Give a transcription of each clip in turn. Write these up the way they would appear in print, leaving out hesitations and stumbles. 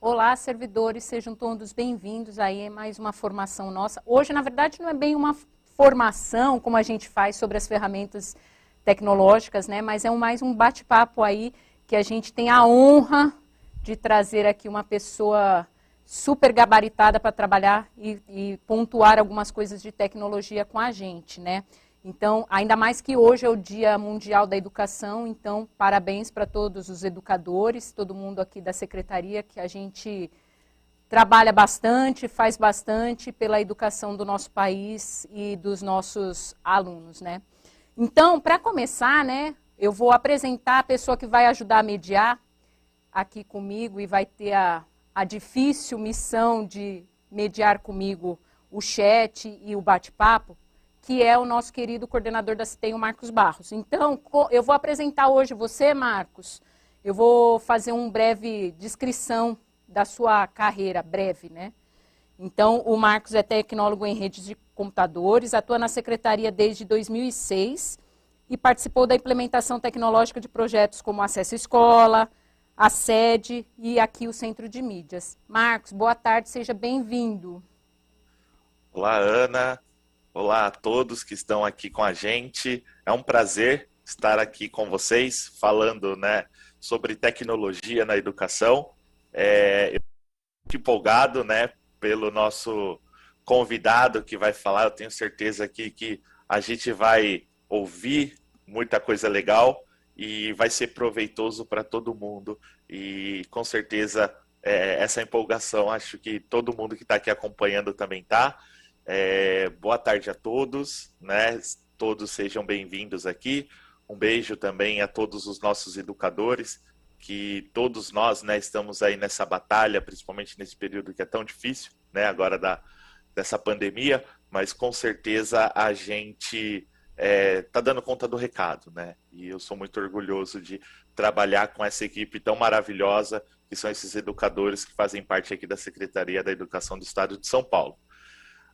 Olá, servidores, sejam todos bem-vindos aí a mais uma formação nossa. Hoje, na verdade, não é bem uma formação como a gente faz sobre as ferramentas tecnológicas, né? Mas é mais um bate-papo aí que a gente tem a honra de trazer aqui uma pessoa super gabaritada para trabalhar e pontuar algumas coisas de tecnologia com a gente, né? Então, ainda mais que hoje é o Dia Mundial da Educação, então, parabéns para todos os educadores, todo mundo aqui da Secretaria, que a gente trabalha bastante, faz bastante pela educação do nosso país e dos nossos alunos, né? Então, para começar, né, eu vou apresentar a pessoa que vai ajudar a mediar aqui comigo e vai ter a difícil missão de mediar comigo o chat e o bate-papo, que é o nosso querido coordenador da CITEM, o Marcos Barros. Então, eu vou apresentar hoje você, Marcos. Eu vou fazer uma breve descrição da sua carreira, breve, né? Então, o Marcos é tecnólogo em redes de computadores, atua na secretaria desde 2006 e participou da implementação tecnológica de projetos como Acesso Escola, a sede e aqui o Centro de Mídias. Marcos, boa tarde, seja bem-vindo. Olá, Ana. Olá a todos que estão aqui com a gente. É um prazer estar aqui com vocês, falando, né, sobre tecnologia na educação. Eu estou muito empolgado, né, pelo nosso convidado que vai falar. Eu tenho certeza aqui que a gente vai ouvir muita coisa legal e vai ser proveitoso para todo mundo. E com certeza essa empolgação, acho que todo mundo que está aqui acompanhando também está. Boa tarde a todos, né? Todos sejam bem-vindos aqui. Um beijo também a todos os nossos educadores, que todos nós, né, estamos aí nessa batalha, principalmente nesse período que é tão difícil, né, agora dessa pandemia, mas com certeza a gente está dando conta do recado, né? E eu sou muito orgulhoso de trabalhar com essa equipe tão maravilhosa, que são esses educadores que fazem parte aqui da Secretaria da Educação do Estado de São Paulo.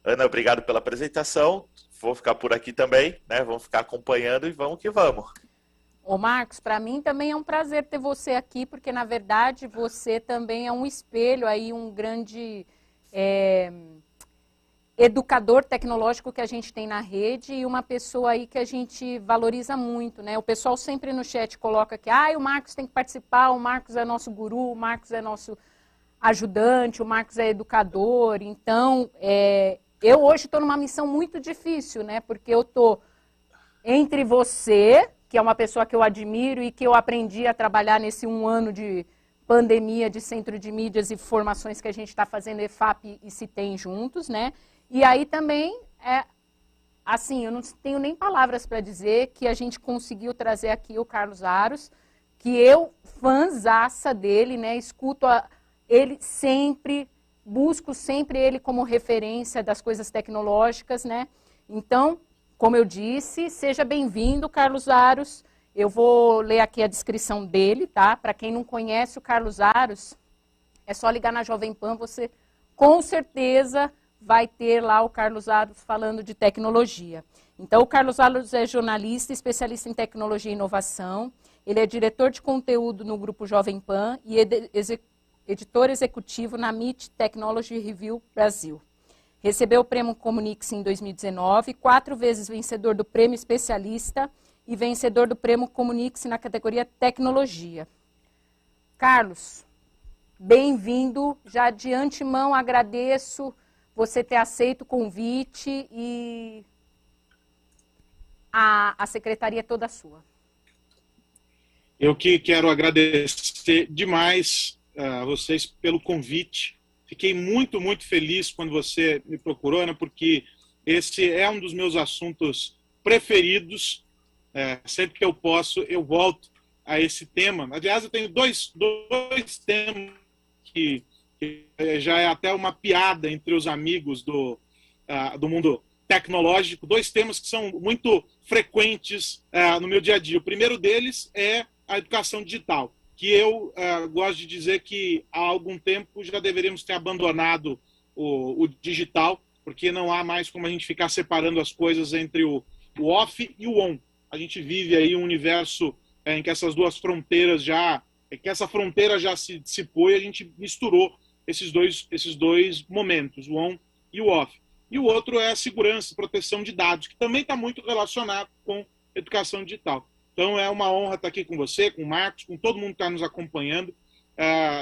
Ana, obrigado pela apresentação. Vou ficar por aqui também, né? Vamos ficar acompanhando e vamos que vamos. Ô Marcos, para mim também é um prazer ter você aqui, porque na verdade você também é um espelho aí, um grande educador tecnológico que a gente tem na rede e uma pessoa aí que a gente valoriza muito, né? O pessoal sempre no chat coloca que o Marcos tem que participar, o Marcos é nosso guru, o Marcos é nosso ajudante, o Marcos é educador, então eu hoje estou numa missão muito difícil, né? Porque eu estou entre você, que é uma pessoa que eu admiro e que eu aprendi a trabalhar nesse 1 ano de pandemia de Centro de Mídias e formações que a gente está fazendo, EFAP e CITEM juntos, né? E aí também, assim, eu não tenho nem palavras para dizer que a gente conseguiu trazer aqui o Carlos Aros, que eu, fãzaça dele, né? Escuto ele sempre, busco sempre ele como referência das coisas tecnológicas, né? Então, como eu disse, seja bem-vindo, Carlos Aros. Eu vou ler aqui a descrição dele, tá? Para quem não conhece o Carlos Aros, é só ligar na Jovem Pan, você com certeza vai ter lá o Carlos Aros falando de tecnologia. Então, o Carlos Aros é jornalista, especialista em tecnologia e inovação. Ele é diretor de conteúdo no Grupo Jovem Pan e editor executivo na MIT Technology Review Brasil. Recebeu o prêmio Comunix em 2019, 4 vezes vencedor do prêmio especialista e vencedor do prêmio Comunix na categoria tecnologia. Carlos, bem-vindo. Já de antemão agradeço você ter aceito o convite e a secretaria é toda sua. Eu que quero agradecer demais a vocês pelo convite. Fiquei muito, muito feliz quando você me procurou, Ana, porque esse é um dos meus assuntos preferidos. Sempre que eu posso, eu volto a esse tema. Aliás, eu tenho dois temas que já é até uma piada entre os amigos do mundo tecnológico, 2 temas que são muito frequentes no meu dia a dia. O primeiro deles é a educação digital, que eu gosto de dizer que há algum tempo já deveríamos ter abandonado o digital, porque não há mais como a gente ficar separando as coisas entre o off e o on. A gente vive aí um universo em que essas duas fronteiras já é que essa fronteira já se dissipou e a gente misturou esses dois momentos, o on e o off. E o outro é a segurança e proteção de dados, que também está muito relacionado com educação digital. Então, é uma honra estar aqui com você, com o Marcos, com todo mundo que está nos acompanhando.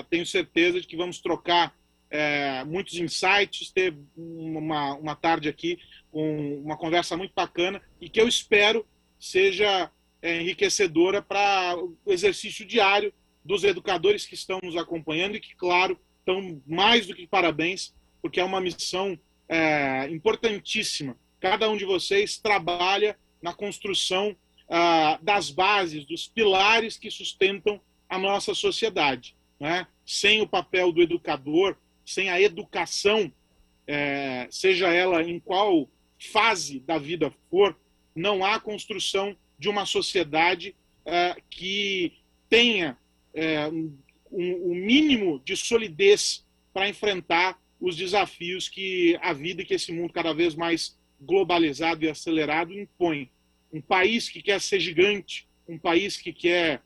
Tenho certeza de que vamos trocar muitos insights, ter uma tarde aqui com uma conversa muito bacana e que eu espero seja enriquecedora para o exercício diário dos educadores que estão nos acompanhando e que, claro, estão mais do que parabéns, porque é uma missão importantíssima. Cada um de vocês trabalha na construção das bases, dos pilares que sustentam a nossa sociedade, né? Sem o papel do educador, sem a educação, seja ela em qual fase da vida for, não há construção de uma sociedade que tenha um mínimo de solidez para enfrentar os desafios que a vida e que esse mundo cada vez mais globalizado e acelerado impõe. Um país que quer ser gigante, um país que quer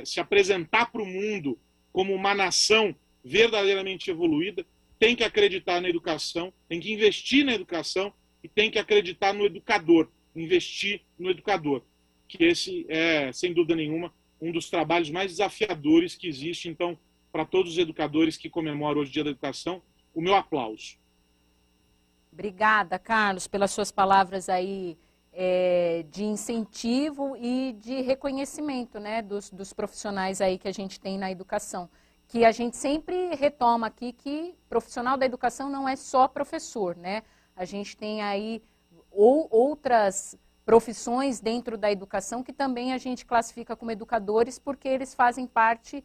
se apresentar para o mundo como uma nação verdadeiramente evoluída, tem que acreditar na educação, tem que investir na educação e tem que acreditar no educador, investir no educador, que esse é, sem dúvida nenhuma, um dos trabalhos mais desafiadores que existe. Então, para todos os educadores que comemoram hoje o Dia da Educação, o meu aplauso. Obrigada, Carlos, pelas suas palavras aí de incentivo e de reconhecimento, né, dos profissionais aí que a gente tem na educação. Que a gente sempre retoma aqui que profissional da educação não é só professor, né? A gente tem aí outras profissões dentro da educação que também a gente classifica como educadores porque eles fazem parte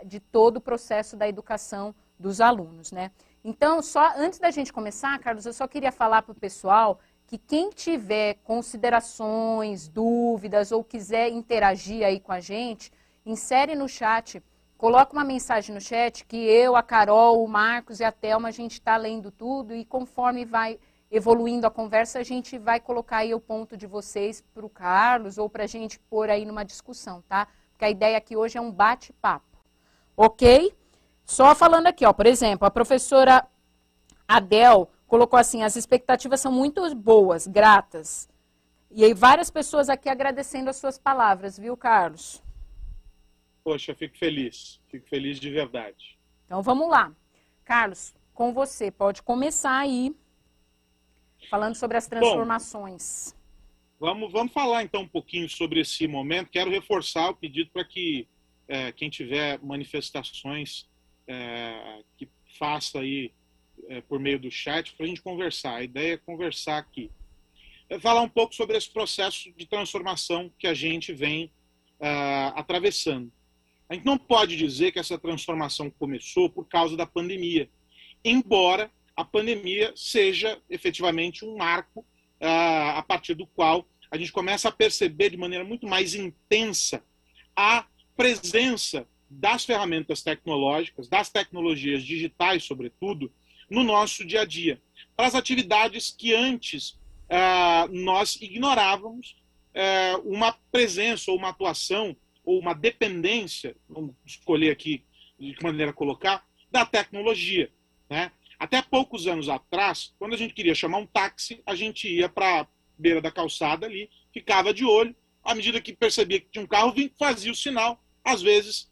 de todo o processo da educação dos alunos, né? Então, só antes da gente começar, Carlos, eu só queria falar para o pessoal que quem tiver considerações, dúvidas ou quiser interagir aí com a gente, insere no chat, coloca uma mensagem no chat que eu, a Carol, o Marcos e a Thelma, a gente está lendo tudo e conforme vai evoluindo a conversa, a gente vai colocar aí o ponto de vocês para o Carlos ou para a gente pôr aí numa discussão, tá? Porque a ideia aqui hoje é um bate-papo, ok? Só falando aqui, ó, por exemplo, a professora Adel colocou assim, as expectativas são muito boas, gratas. E aí várias pessoas aqui agradecendo as suas palavras, viu, Carlos? Poxa, fico feliz de verdade. Então vamos lá. Carlos, com você, pode começar aí, falando sobre as transformações. Bom, vamos falar então um pouquinho sobre esse momento. Quero reforçar o pedido para que quem tiver manifestações que faça aí por meio do chat para a gente conversar. A ideia é conversar aqui. Falar um pouco sobre esse processo de transformação que a gente vem atravessando. A gente não pode dizer que essa transformação começou por causa da pandemia, embora a pandemia seja efetivamente um marco a partir do qual a gente começa a perceber de maneira muito mais intensa a presença das ferramentas tecnológicas, das tecnologias digitais, sobretudo, no nosso dia a dia. Para as atividades que antes nós ignorávamos uma presença ou uma atuação ou uma dependência, vamos escolher aqui de que maneira colocar, da tecnologia, né? Até poucos anos atrás, quando a gente queria chamar um táxi, a gente ia para a beira da calçada ali, ficava de olho, à medida que percebia que tinha um carro, vinha, fazia o sinal, às vezes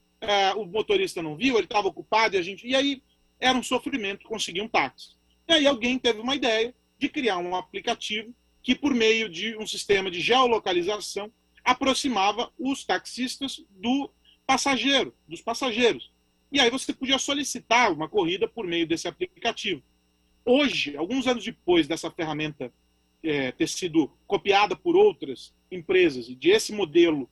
o motorista não viu, ele estava ocupado, e aí era um sofrimento conseguir um táxi. E aí alguém teve uma ideia de criar um aplicativo que, por meio de um sistema de geolocalização, aproximava os taxistas dos passageiros. E aí você podia solicitar uma corrida por meio desse aplicativo. Hoje, alguns anos depois dessa ferramenta ter sido copiada por outras empresas e de esse modelo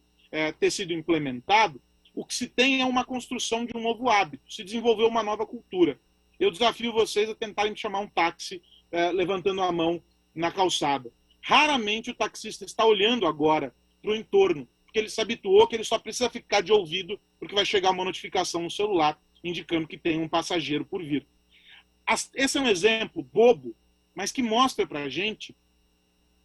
ter sido implementado, o que se tem é uma construção de um novo hábito, se desenvolveu uma nova cultura. Eu desafio vocês a tentarem chamar um táxi levantando a mão na calçada. Raramente o taxista está olhando agora para o entorno, porque ele se habituou que ele só precisa ficar de ouvido porque vai chegar uma notificação no celular indicando que tem um passageiro por vir. Esse é um exemplo bobo, mas que mostra para a gente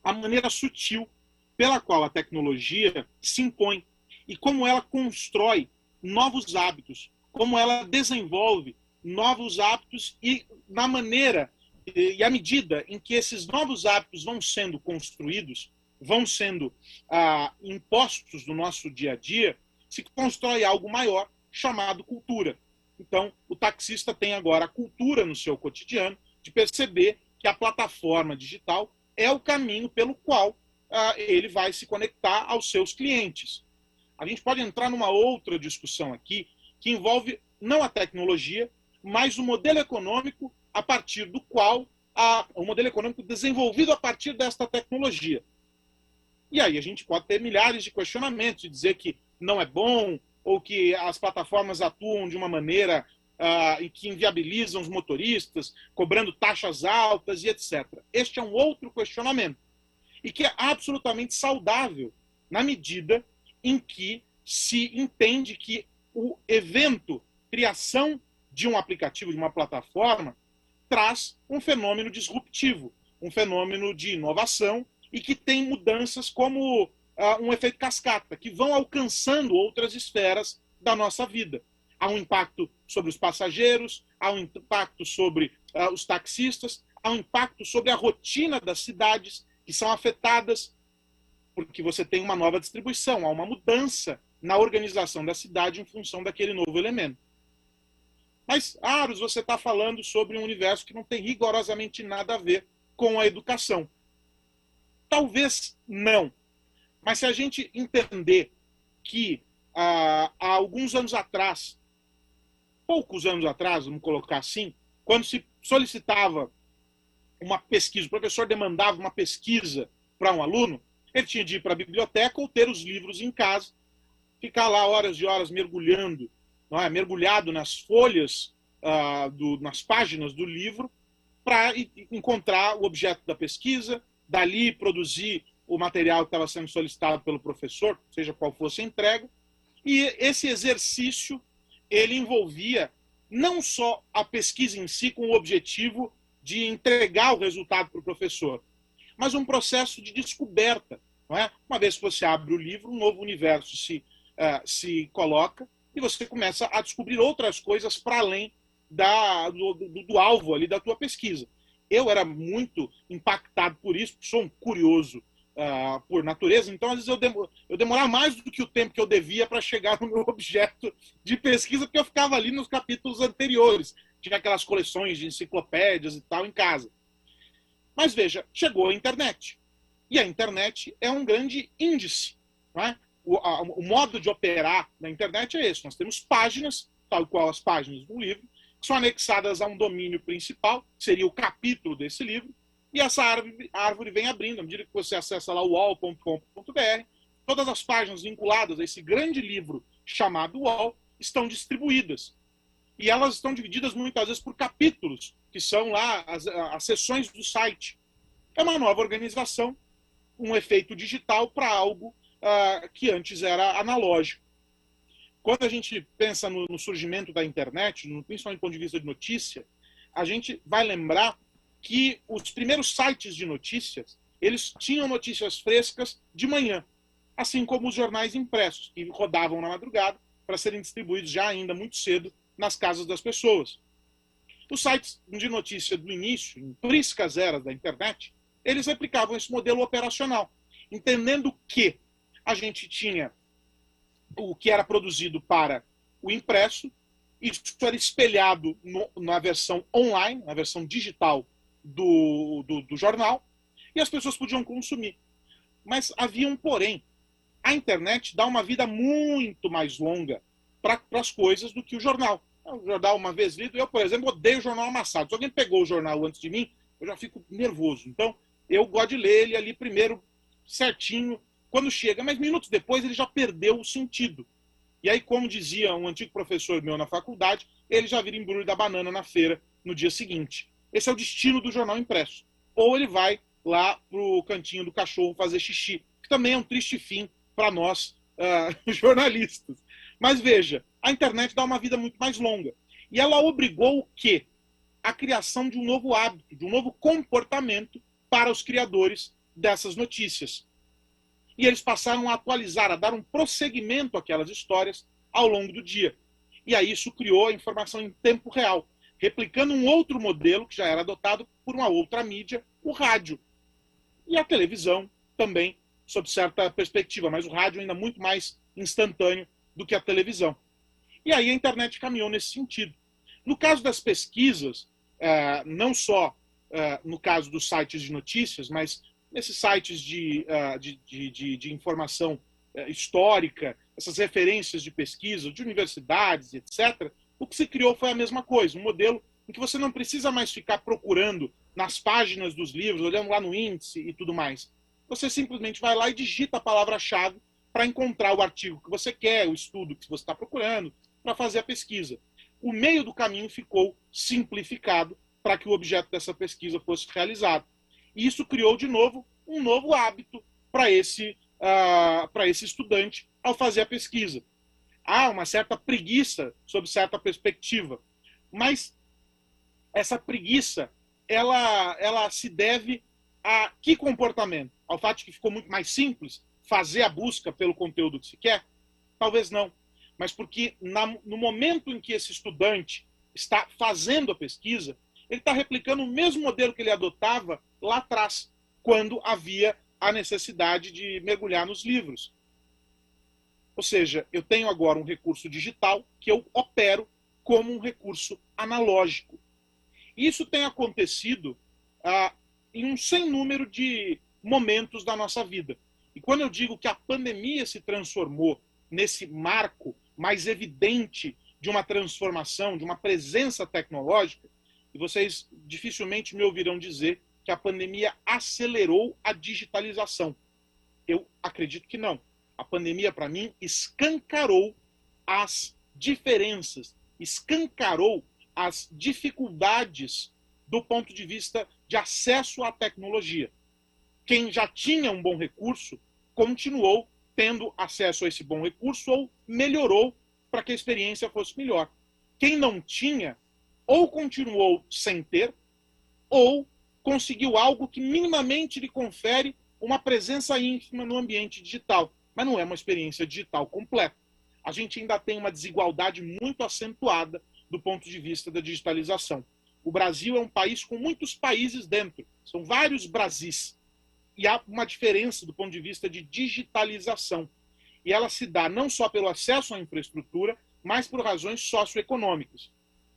a maneira sutil pela qual a tecnologia se impõe e como ela constrói novos hábitos, como ela desenvolve novos hábitos e na maneira e à medida em que esses novos hábitos vão sendo construídos, vão sendo impostos no nosso dia a dia, se constrói algo maior chamado cultura. Então, o taxista tem agora a cultura no seu cotidiano de perceber que a plataforma digital é o caminho pelo qual ele vai se conectar aos seus clientes. A gente pode entrar numa outra discussão aqui que envolve não a tecnologia, mas o modelo econômico a partir do qual o modelo econômico desenvolvido a partir desta tecnologia. E aí a gente pode ter milhares de questionamentos e dizer que não é bom ou que as plataformas atuam de uma maneira que inviabilizam os motoristas, cobrando taxas altas e etc. Este é um outro questionamento e que é absolutamente saudável na medida em que se entende que o evento criação de um aplicativo, de uma plataforma, traz um fenômeno disruptivo, um fenômeno de inovação e que tem mudanças como um efeito cascata, que vão alcançando outras esferas da nossa vida. Há um impacto sobre os passageiros, há um impacto sobre os taxistas, há um impacto sobre a rotina das cidades, que são afetadas porque você tem uma nova distribuição, há uma mudança na organização da cidade em função daquele novo elemento. Mas, Aros, você está falando sobre um universo que não tem rigorosamente nada a ver com a educação. Talvez não. Mas se a gente entender que há alguns anos atrás, poucos anos atrás, vamos colocar assim, quando se solicitava uma pesquisa, o professor demandava uma pesquisa para um aluno, ele tinha de ir para a biblioteca ou ter os livros em casa, ficar lá horas e horas mergulhando, não é? Mergulhado nas folhas, nas páginas do livro, para encontrar o objeto da pesquisa, dali produzir o material que estava sendo solicitado pelo professor, seja qual fosse a entrega. E esse exercício, ele envolvia não só a pesquisa em si, com o objetivo de entregar o resultado para o professor, mas um processo de descoberta. Não é? Uma vez que você abre o livro, um novo universo se coloca e você começa a descobrir outras coisas para além do alvo ali da tua pesquisa. Eu era muito impactado por isso, sou um curioso por natureza, então às vezes eu demorava mais do que o tempo que eu devia para chegar no meu objeto de pesquisa, porque eu ficava ali nos capítulos anteriores. Tinha aquelas coleções de enciclopédias e tal em casa. Mas veja, chegou a internet. E a internet é um grande índice. Não é? O modo de operar na internet é esse. Nós temos páginas, tal qual as páginas do livro, que são anexadas a um domínio principal, que seria o capítulo desse livro, e essa árvore vem abrindo. À medida que você acessa lá o uol.com.br, todas as páginas vinculadas a esse grande livro chamado UOL estão distribuídas. E elas estão divididas muitas vezes por capítulos, que são lá as seções do site. É uma nova organização, um efeito digital para algo que antes era analógico. Quando a gente pensa no surgimento da internet, principalmente do ponto de vista de notícia, a gente vai lembrar que os primeiros sites de notícias, eles tinham notícias frescas de manhã, assim como os jornais impressos, que rodavam na madrugada para serem distribuídos já ainda muito cedo nas casas das pessoas. Os sites de notícia do início, em priscas eras da internet, eles replicavam esse modelo operacional, entendendo que a gente tinha o que era produzido para o impresso, isso era espelhado na versão online, na versão digital do jornal, e as pessoas podiam consumir. Mas havia um porém. A internet dá uma vida muito mais longa para as coisas do que o jornal. O jornal, uma vez lido, eu, por exemplo, odeio o jornal amassado. Se alguém pegou o jornal antes de mim, eu já fico nervoso. Então, eu gosto de ler ele ali primeiro, certinho, quando chega, mas minutos depois ele já perdeu o sentido. E aí, como dizia um antigo professor meu na faculdade, ele já vira embrulho da banana na feira no dia seguinte. Esse é o destino do jornal impresso. Ou ele vai lá pro cantinho do cachorro fazer xixi, que também é um triste fim para nós, jornalistas. Mas veja, a internet dá uma vida muito mais longa. E ela obrigou o quê? A criação de um novo hábito, de um novo comportamento para os criadores dessas notícias. E eles passaram a atualizar, a dar um prosseguimento àquelas histórias ao longo do dia. E aí isso criou a informação em tempo real, replicando um outro modelo que já era adotado por uma outra mídia, o rádio. E a televisão também, sob certa perspectiva, mas o rádio ainda muito mais instantâneo do que a televisão. E aí a internet caminhou nesse sentido. No caso das pesquisas, não só no caso dos sites de notícias, mas nesses sites de informação histórica, essas referências de pesquisa, de universidades, etc., o que se criou foi a mesma coisa, um modelo em que você não precisa mais ficar procurando nas páginas dos livros, olhando lá no índice e tudo mais. Você simplesmente vai lá e digita a palavra-chave para encontrar o artigo que você quer, o estudo que você está procurando, para fazer a pesquisa. O meio do caminho ficou simplificado para que o objeto dessa pesquisa fosse realizado. E isso criou, de novo, um novo hábito para esse estudante ao fazer a pesquisa. Há uma certa preguiça sob certa perspectiva, mas essa preguiça ela se deve a que comportamento? Ao fato de que ficou muito mais simples fazer a busca pelo conteúdo que se quer? Talvez não, mas porque no momento em que esse estudante está fazendo a pesquisa, ele está replicando o mesmo modelo que ele adotava lá atrás, quando havia a necessidade de mergulhar nos livros. Ou seja, eu tenho agora um recurso digital que eu opero como um recurso analógico. Isso tem acontecido em um sem número de momentos da nossa vida. E quando eu digo que a pandemia se transformou nesse marco mais evidente de uma transformação, de uma presença tecnológica, e vocês dificilmente me ouvirão dizer que a pandemia acelerou a digitalização. Eu acredito que não. A pandemia, para mim, escancarou as diferenças, escancarou as dificuldades do ponto de vista de acesso à tecnologia. Quem já tinha um bom recurso continuou tendo acesso a esse bom recurso ou melhorou para que a experiência fosse melhor. Quem não tinha, ou continuou sem ter, ou conseguiu algo que minimamente lhe confere uma presença íntima no ambiente digital, mas não é uma experiência digital completa. A gente ainda tem uma desigualdade muito acentuada do ponto de vista da digitalização. O Brasil é um país com muitos países dentro, são vários Brasis, e há uma diferença do ponto de vista de digitalização. E ela se dá não só pelo acesso à infraestrutura, mas por razões socioeconômicas.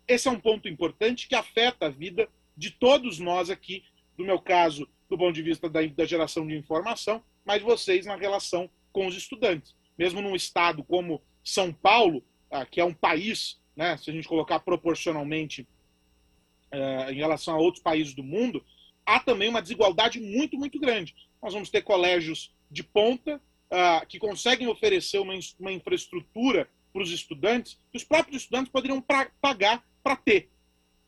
Esse é um ponto importante que afeta a vida de todos nós aqui, no meu caso, do ponto de vista da geração de informação, mas vocês na relação com os estudantes. Mesmo num estado como São Paulo, que é um país, né, se a gente colocar proporcionalmente em relação a outros países do mundo, há também uma desigualdade muito, muito grande. Nós vamos ter colégios de ponta que conseguem oferecer uma infraestrutura para os estudantes que os próprios estudantes poderiam pagar para ter.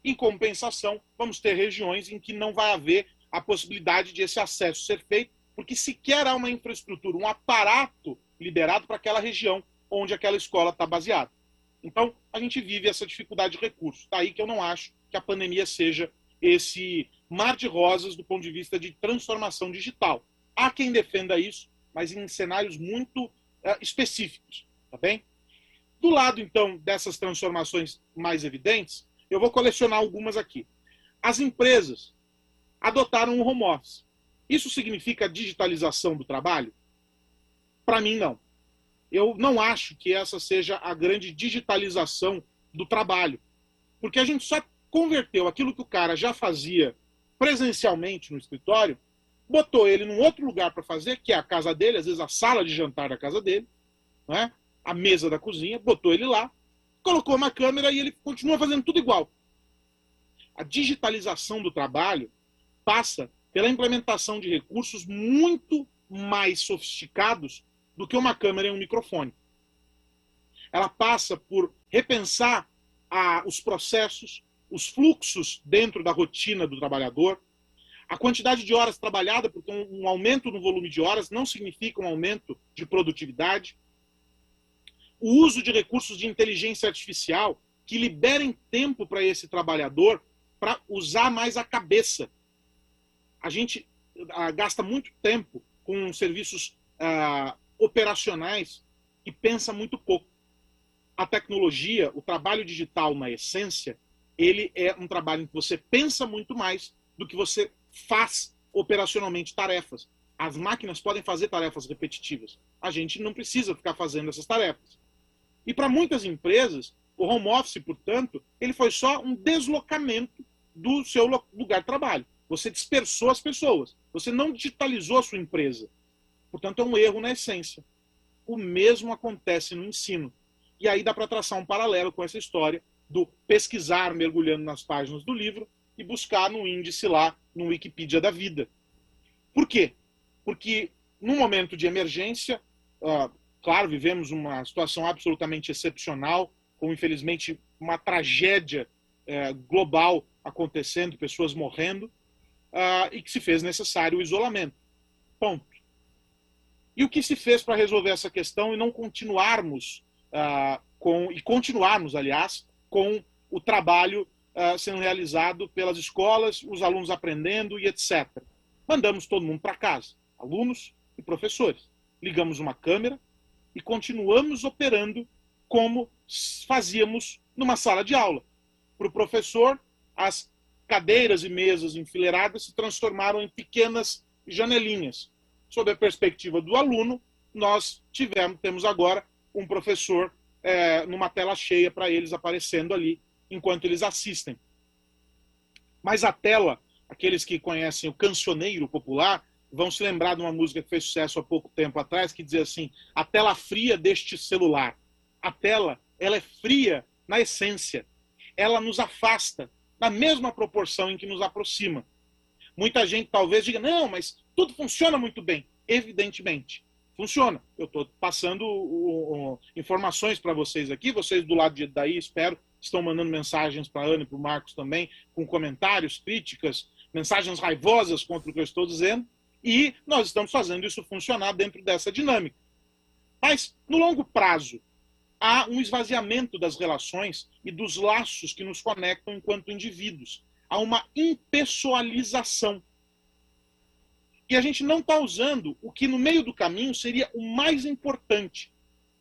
Em compensação, vamos ter regiões em que não vai haver a possibilidade de esse acesso ser feito, porque sequer há uma infraestrutura, um aparato liberado para aquela região onde aquela escola está baseada. Então, a gente vive essa dificuldade de recursos. Daí que eu não acho que a pandemia seja esse mar de rosas do ponto de vista de transformação digital. Há quem defenda isso, mas em cenários muito específicos, tá bem? Do lado, então, dessas transformações mais evidentes, eu vou colecionar algumas aqui. As empresas adotaram o home office. Isso significa digitalização do trabalho? Para mim, não. Eu não acho que essa seja a grande digitalização do trabalho. Porque a gente só converteu aquilo que o cara já fazia presencialmente no escritório, botou ele num outro lugar para fazer, que é a casa dele, às vezes a sala de jantar da casa dele, né? A mesa da cozinha, botou ele lá, colocou uma câmera e ele continua fazendo tudo igual. A digitalização do trabalho passa pela implementação de recursos muito mais sofisticados do que uma câmera e um microfone. Ela passa por repensar os processos, os fluxos dentro da rotina do trabalhador, a quantidade de horas trabalhadas, porque um aumento no volume de horas não significa um aumento de produtividade, o uso de recursos de inteligência artificial que liberem tempo para esse trabalhador para usar mais a cabeça. A gente gasta muito tempo com serviços operacionais e pensa muito pouco. a tecnologia, o trabalho digital na essência, ele é um trabalho em que você pensa muito mais do que você faz operacionalmente tarefas. As máquinas podem fazer tarefas repetitivas. A gente não precisa ficar fazendo essas tarefas. E para muitas empresas, o home office, portanto, ele foi só um deslocamento do seu lugar de trabalho. Você dispersou as pessoas. Você não digitalizou a sua empresa. Portanto, é um erro na essência. O mesmo acontece no ensino. E aí dá para traçar um paralelo com essa história do pesquisar mergulhando nas páginas do livro e buscar no índice lá, no Wikipedia da vida. Por quê? Porque num momento de emergência, claro, vivemos uma situação absolutamente excepcional, com infelizmente uma tragédia global acontecendo, pessoas morrendo, e que se fez necessário o isolamento. Ponto. E o que se fez para resolver essa questão e não continuarmos continuarmos, aliás, com o trabalho sendo realizado pelas escolas, os alunos aprendendo e etc. Mandamos todo mundo para casa, alunos e professores. Ligamos uma câmera e continuamos operando como fazíamos numa sala de aula. Para o professor, as cadeiras e mesas enfileiradas se transformaram em pequenas janelinhas. Sob a perspectiva do aluno, nós temos agora um professor numa tela cheia para eles aparecendo ali enquanto eles assistem. Mas a tela, aqueles que conhecem o cancioneiro popular, vão se lembrar de uma música que fez sucesso há pouco tempo atrás, que dizia assim: a tela fria deste celular. A tela, ela é fria na essência. Ela nos afasta na mesma proporção em que nos aproxima. Muita gente talvez diga, não, mas tudo funciona muito bem. Evidentemente, funciona. Eu estou passando informações para vocês aqui, vocês do lado daí, espero, estão mandando mensagens para a Ana e para o Marcos também, com comentários, críticas, mensagens raivosas contra o que eu estou dizendo, e nós estamos fazendo isso funcionar dentro dessa dinâmica. Mas, no longo prazo, há um esvaziamento das relações e dos laços que nos conectam enquanto indivíduos. Há uma impessoalização. E a gente não está usando o que no meio do caminho seria o mais importante.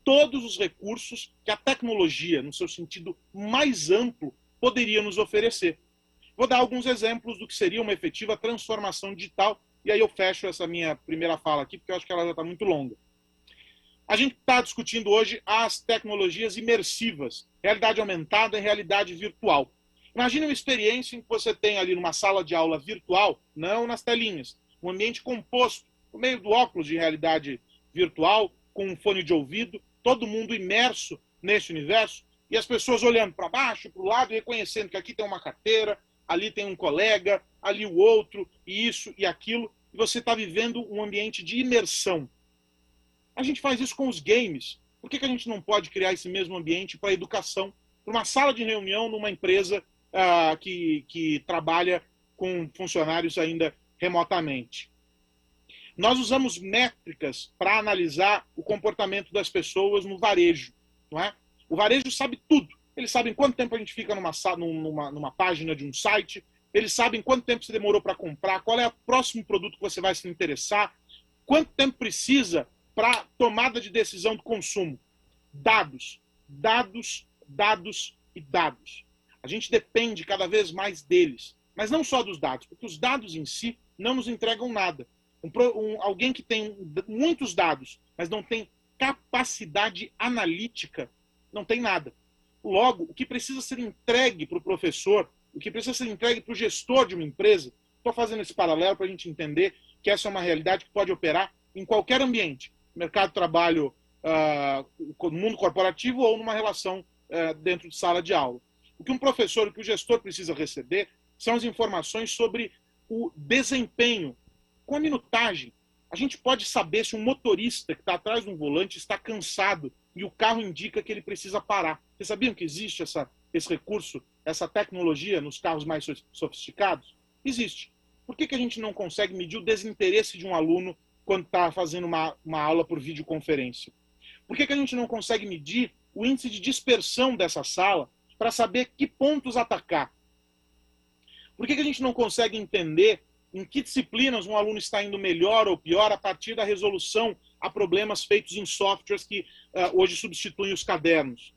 Todos os recursos que a tecnologia, no seu sentido mais amplo, poderia nos oferecer. Vou dar alguns exemplos do que seria uma efetiva transformação digital, e aí eu fecho essa minha primeira fala aqui, porque eu acho que ela já está muito longa. A gente está discutindo hoje as tecnologias imersivas, realidade aumentada e realidade virtual. Imagine uma experiência em que você tem ali numa sala de aula virtual, não nas telinhas, um ambiente composto, no meio do óculos de realidade virtual, com um fone de ouvido, todo mundo imerso nesse universo, e as pessoas olhando para baixo, para o lado, e reconhecendo que aqui tem uma carteira, ali tem um colega, ali o outro, e isso e aquilo, e você está vivendo um ambiente de imersão. A gente faz isso com os games. Por que a gente não pode criar esse mesmo ambiente para a educação, para uma sala de reunião numa empresa que trabalha com funcionários ainda remotamente? Nós usamos métricas para analisar o comportamento das pessoas no varejo. Não é? O varejo sabe tudo. Eles sabem quanto tempo a gente fica numa página de um site, eles sabem quanto tempo você demorou para comprar, qual é o próximo produto que você vai se interessar, quanto tempo precisa para tomada de decisão do consumo. Dados, dados, dados e dados. A gente depende cada vez mais deles. Mas não só dos dados, porque os dados em si não nos entregam nada. Alguém que tem muitos dados, mas não tem capacidade analítica, não tem nada. Logo, o que precisa ser entregue para o professor, o que precisa ser entregue para o gestor de uma empresa, estou fazendo esse paralelo para a gente entender que essa é uma realidade que pode operar em qualquer ambiente. Mercado de trabalho, no mundo corporativo ou numa relação dentro de sala de aula. O que um professor, o que o gestor precisa receber são as informações sobre o desempenho, com a minutagem. A gente pode saber se um motorista que está atrás de um volante está cansado e o carro indica que ele precisa parar. Vocês sabiam que existe esse recurso, essa tecnologia nos carros mais sofisticados? Existe. Por que a gente não consegue medir o desinteresse de um aluno quando está fazendo uma aula por videoconferência? Por que a gente não consegue medir o índice de dispersão dessa sala para saber que pontos atacar? Por que a gente não consegue entender em que disciplinas um aluno está indo melhor ou pior a partir da resolução a problemas feitos em softwares que hoje substituem os cadernos?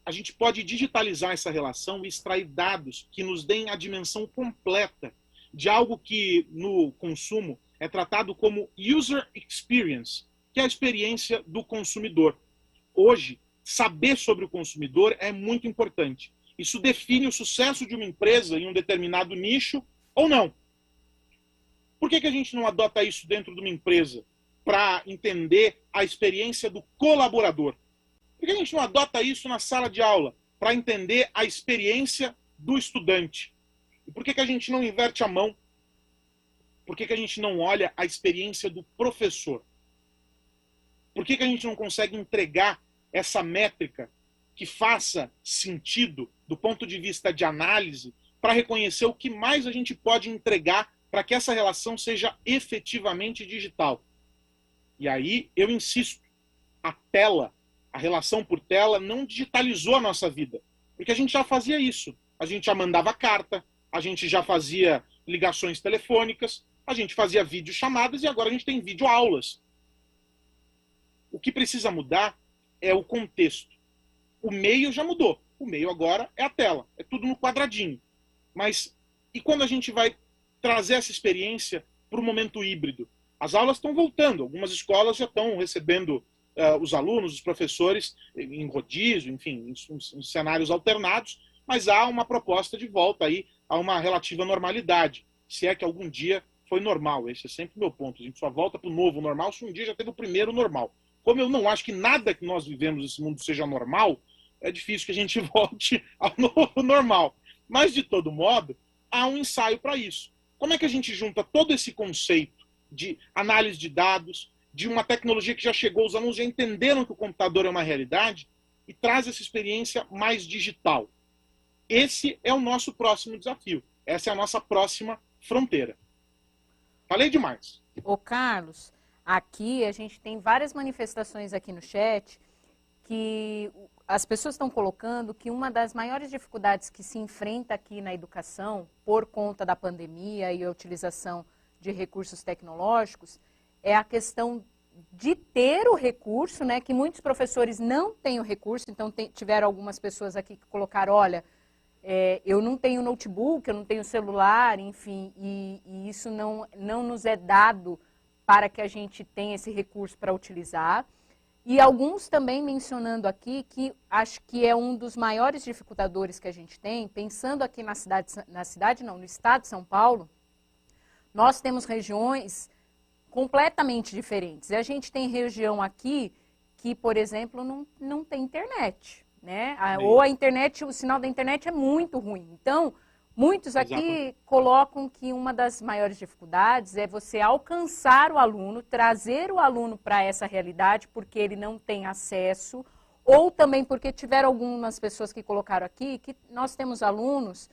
a gente pode digitalizar essa relação e extrair dados que nos deem a dimensão completa de algo que no consumo é tratado como user experience, que é a experiência do consumidor. Hoje, saber sobre o consumidor é muito importante. Isso define o sucesso de uma empresa em um determinado nicho ou não. Por que a gente não adota isso dentro de uma empresa para entender a experiência do colaborador? Por que a gente não adota isso na sala de aula para entender a experiência do estudante? E por que a gente não inverte a mão? Por que a gente não olha a experiência do professor? Por que a gente não consegue entregar essa métrica que faça sentido do ponto de vista de análise para reconhecer o que mais a gente pode entregar para que essa relação seja efetivamente digital? E aí eu insisto, a tela, a relação por tela não digitalizou a nossa vida, porque a gente já fazia isso. A gente já mandava carta, a gente já fazia ligações telefônicas, a gente fazia videochamadas e agora a gente tem videoaulas. O que precisa mudar é o contexto. O meio já mudou. O meio agora é a tela. É tudo no quadradinho. Mas e quando a gente vai trazer essa experiência para o momento híbrido? As aulas estão voltando. Algumas escolas já estão recebendo os alunos, os professores, em rodízio, enfim, em cenários alternados, mas há uma proposta de volta aí a uma relativa normalidade. Se é que algum dia foi normal. Esse é sempre o meu ponto. A gente só volta para o novo normal se um dia já teve o primeiro normal. Como eu não acho que nada que nós vivemos nesse mundo seja normal, é difícil que a gente volte ao novo normal. Mas, de todo modo, há um ensaio para isso. Como é que a gente junta todo esse conceito de análise de dados, de uma tecnologia que já chegou, os alunos já entenderam que o computador é uma realidade, e traz essa experiência mais digital? Esse é o nosso próximo desafio. Essa é a nossa próxima fronteira. Falei demais. Ô, Carlos, aqui a gente tem várias manifestações aqui no chat que as pessoas estão colocando que uma das maiores dificuldades que se enfrenta aqui na educação, por conta da pandemia e a utilização de recursos tecnológicos, é a questão de ter o recurso, né, que muitos professores não têm o recurso. Então tiveram algumas pessoas aqui que colocaram, olha, eu não tenho notebook, eu não tenho celular, enfim, e isso não nos é dado para que a gente tenha esse recurso para utilizar. E alguns também mencionando aqui que acho que é um dos maiores dificultadores que a gente tem, pensando aqui no estado de São Paulo, nós temos regiões completamente diferentes. E a gente tem região aqui que, por exemplo, não tem internet, né? Ou a internet, o sinal da internet é muito ruim. Então, muitos aqui colocam que uma das maiores dificuldades é você alcançar o aluno, trazer o aluno para essa realidade, porque ele não tem acesso, ou também porque tiveram algumas pessoas que colocaram aqui que nós temos alunos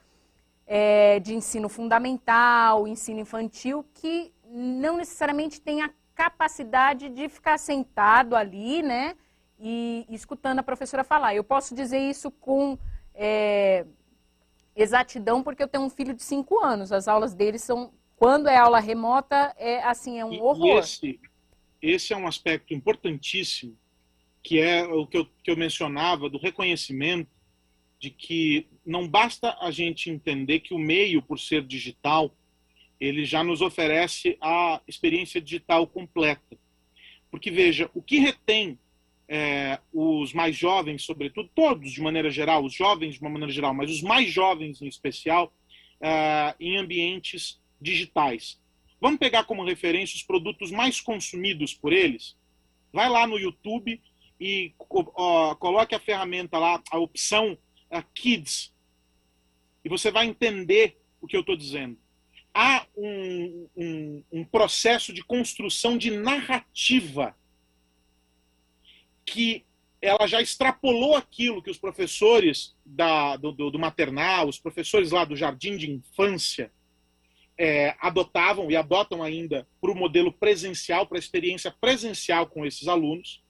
de ensino fundamental, ensino infantil, que não necessariamente tem a capacidade de ficar sentado ali, né, e escutando a professora falar. Eu posso dizer isso com exatidão, porque eu tenho um filho de 5 anos. As aulas dele são, quando é aula remota, é um horror. Esse é um aspecto importantíssimo, que é o que eu mencionava, do reconhecimento de que não basta a gente entender que o meio, por ser digital, ele já nos oferece a experiência digital completa. Porque, veja, o que retém os mais jovens, sobretudo, todos de maneira geral, os jovens de uma maneira geral, mas os mais jovens em especial, em ambientes digitais. Vamos pegar como referência os produtos mais consumidos por eles? Vai lá no YouTube e coloque a ferramenta lá, a opção Kids, e você vai entender o que eu estou dizendo. Há um processo de construção de narrativa que ela já extrapolou aquilo que os professores do maternal, os professores lá do jardim de infância adotavam e adotam ainda para o modelo presencial, para a experiência presencial com esses alunos,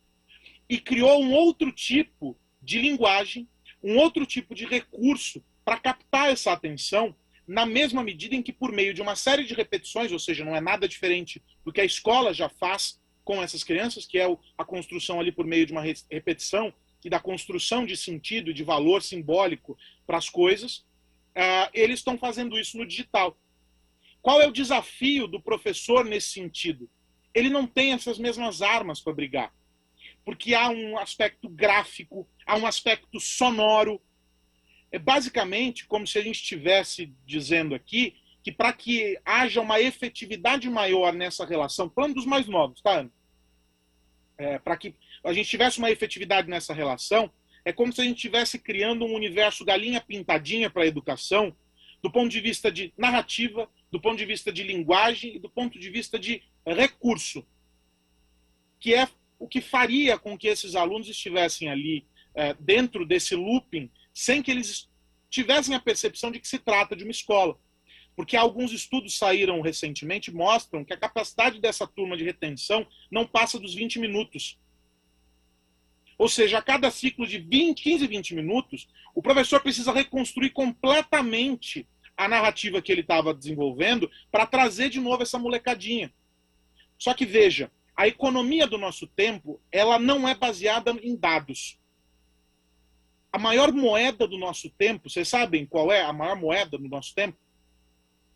e criou um outro tipo de linguagem, um outro tipo de recurso para captar essa atenção, na mesma medida em que, por meio de uma série de repetições, ou seja, não é nada diferente do que a escola já faz com essas crianças, que é a construção ali por meio de uma repetição, e da construção de sentido, de valor simbólico para as coisas, eles estão fazendo isso no digital. Qual é o desafio do professor nesse sentido? Ele não tem essas mesmas armas para brigar, porque há um aspecto gráfico, há um aspecto sonoro. É basicamente como se a gente estivesse dizendo aqui que para que haja uma efetividade maior nessa relação, falando dos mais novos, tá, Ana? Para que a gente tivesse uma efetividade nessa relação, é como se a gente estivesse criando um universo galinha pintadinha para a educação, do ponto de vista de narrativa, do ponto de vista de linguagem e do ponto de vista de recurso, que é o que faria com que esses alunos estivessem ali dentro desse looping, sem que eles tivessem a percepção de que se trata de uma escola. Porque alguns estudos saíram recentemente, mostram que a capacidade dessa turma de retenção não passa dos 20 minutos. Ou seja, a cada ciclo de 15, 20 minutos, o professor precisa reconstruir completamente a narrativa que ele estava desenvolvendo para trazer de novo essa molecadinha. Só que veja, a economia do nosso tempo, ela não é baseada em dados. A maior moeda do nosso tempo, vocês sabem qual é a maior moeda do nosso tempo?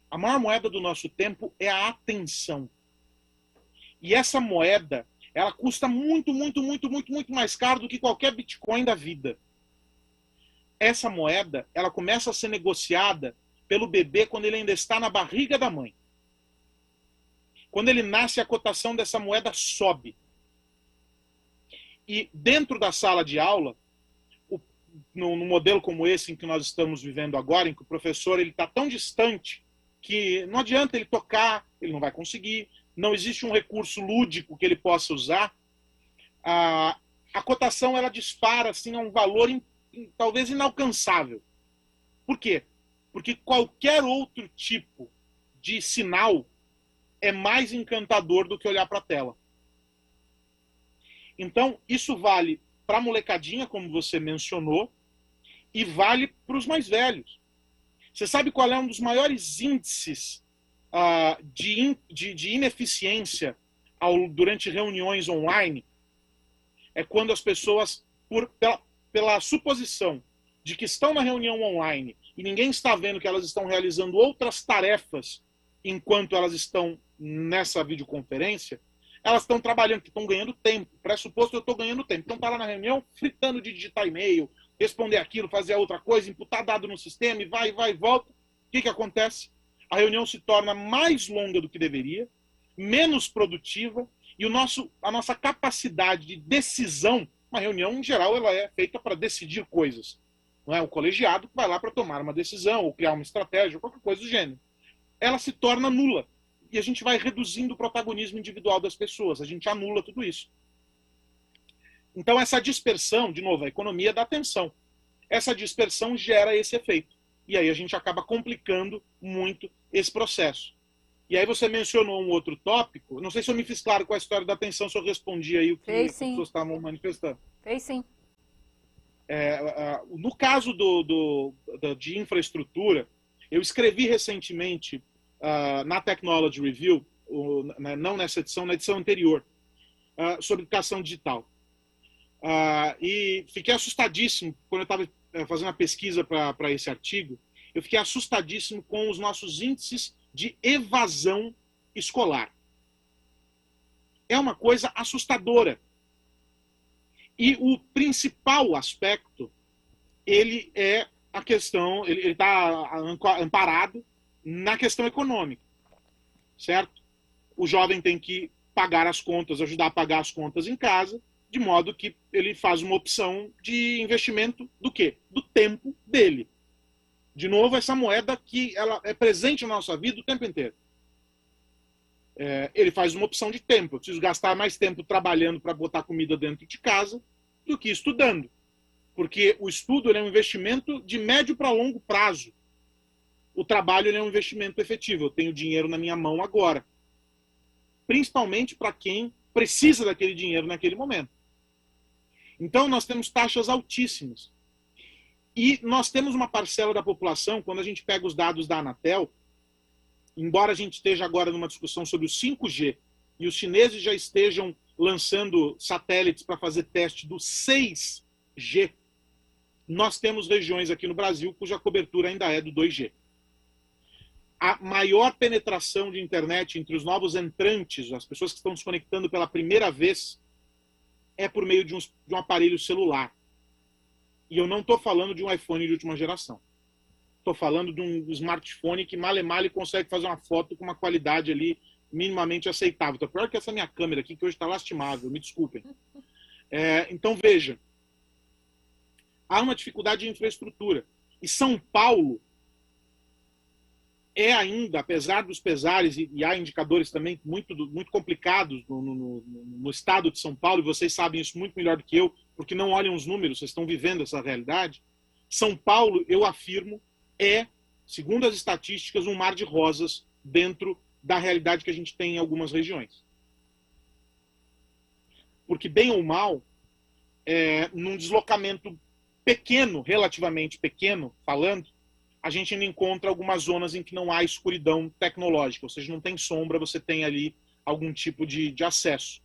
A maior moeda do nosso tempo é a atenção. E essa moeda, ela custa muito mais caro do que qualquer Bitcoin da vida. Essa moeda, ela começa a ser negociada pelo bebê quando ele ainda está na barriga da mãe. Quando ele nasce, a cotação dessa moeda sobe. E dentro da sala de aula, num modelo como esse em que nós estamos vivendo agora, em que o professor está tão distante que não adianta ele tocar, ele não vai conseguir, não existe um recurso lúdico que ele possa usar, a cotação ela dispara assim, a um valor talvez inalcançável. Por quê? Porque qualquer outro tipo de sinal é mais encantador do que olhar para a tela. Então, isso vale para a molecadinha, como você mencionou, e vale para os mais velhos. Você sabe qual é um dos maiores índices de ineficiência durante reuniões online? É quando as pessoas, pela suposição de que estão na reunião online e ninguém está vendo que elas estão realizando outras tarefas enquanto elas estão nessa videoconferência, elas estão trabalhando, que estão ganhando tempo. Pressuposto, eu estou ganhando tempo. Então está lá na reunião, fritando de digitar e-mail, responder aquilo, fazer outra coisa, imputar dado no sistema e vai, volta. O que acontece? A reunião se torna mais longa do que deveria, menos produtiva, e a nossa capacidade de decisão, uma reunião, em geral, ela é feita para decidir coisas. Não é o colegiado que vai lá para tomar uma decisão ou criar uma estratégia, qualquer coisa do gênero. Ela se torna nula. E a gente vai reduzindo o protagonismo individual das pessoas. A gente anula tudo isso. Então, essa dispersão, de novo, a economia da atenção. Essa dispersão gera esse efeito. E aí a gente acaba complicando muito esse processo. E aí você mencionou um outro tópico. Não sei se eu me fiz claro com a história da atenção, se eu respondi aí o que as pessoas estavam manifestando. Fez sim. No caso de infraestrutura, eu escrevi recentemente na Technology Review, não nessa edição, na edição anterior, sobre educação digital. E fiquei assustadíssimo, quando eu estava fazendo a pesquisa para esse artigo, eu fiquei assustadíssimo com os nossos índices de evasão escolar. É uma coisa assustadora. E o principal aspecto, ele é a questão, ele está amparado na questão econômica, certo? O jovem tem que pagar as contas, ajudar a pagar as contas em casa, de modo que ele faz uma opção de investimento do quê? Do tempo dele. De novo, essa moeda que ela é presente na nossa vida o tempo inteiro. Ele faz uma opção de tempo. Eu preciso gastar mais tempo trabalhando para botar comida dentro de casa do que estudando. Porque o estudo ele é um investimento de médio para longo prazo. O trabalho ele é um investimento efetivo. Eu tenho dinheiro na minha mão agora. Principalmente para quem precisa daquele dinheiro naquele momento. Então, nós temos taxas altíssimas. E nós temos uma parcela da população, quando a gente pega os dados da Anatel, embora a gente esteja agora numa discussão sobre o 5G, e os chineses já estejam lançando satélites para fazer teste do 6G, 2G, nós temos regiões aqui no Brasil cuja cobertura ainda é do 2G. A maior penetração de internet entre os novos entrantes, as pessoas que estão se conectando pela primeira vez, é por meio de um aparelho celular. E eu não estou falando de um iPhone de última geração. Estou falando de um smartphone que mal e mal consegue fazer uma foto com uma qualidade ali minimamente aceitável. Então, pior que essa minha câmera aqui, que hoje está lastimável, me desculpem. Então, veja, há uma dificuldade de infraestrutura. E São Paulo é ainda, apesar dos pesares, e há indicadores também muito complicados no estado de São Paulo, e vocês sabem isso muito melhor do que eu, porque não olham os números, vocês estão vivendo essa realidade. São Paulo, eu afirmo, é, segundo as estatísticas, um mar de rosas dentro da realidade que a gente tem em algumas regiões. Porque, bem ou mal, num deslocamento pequeno, relativamente pequeno, falando, a gente ainda encontra algumas zonas em que não há escuridão tecnológica, ou seja, não tem sombra, você tem ali algum tipo de acesso.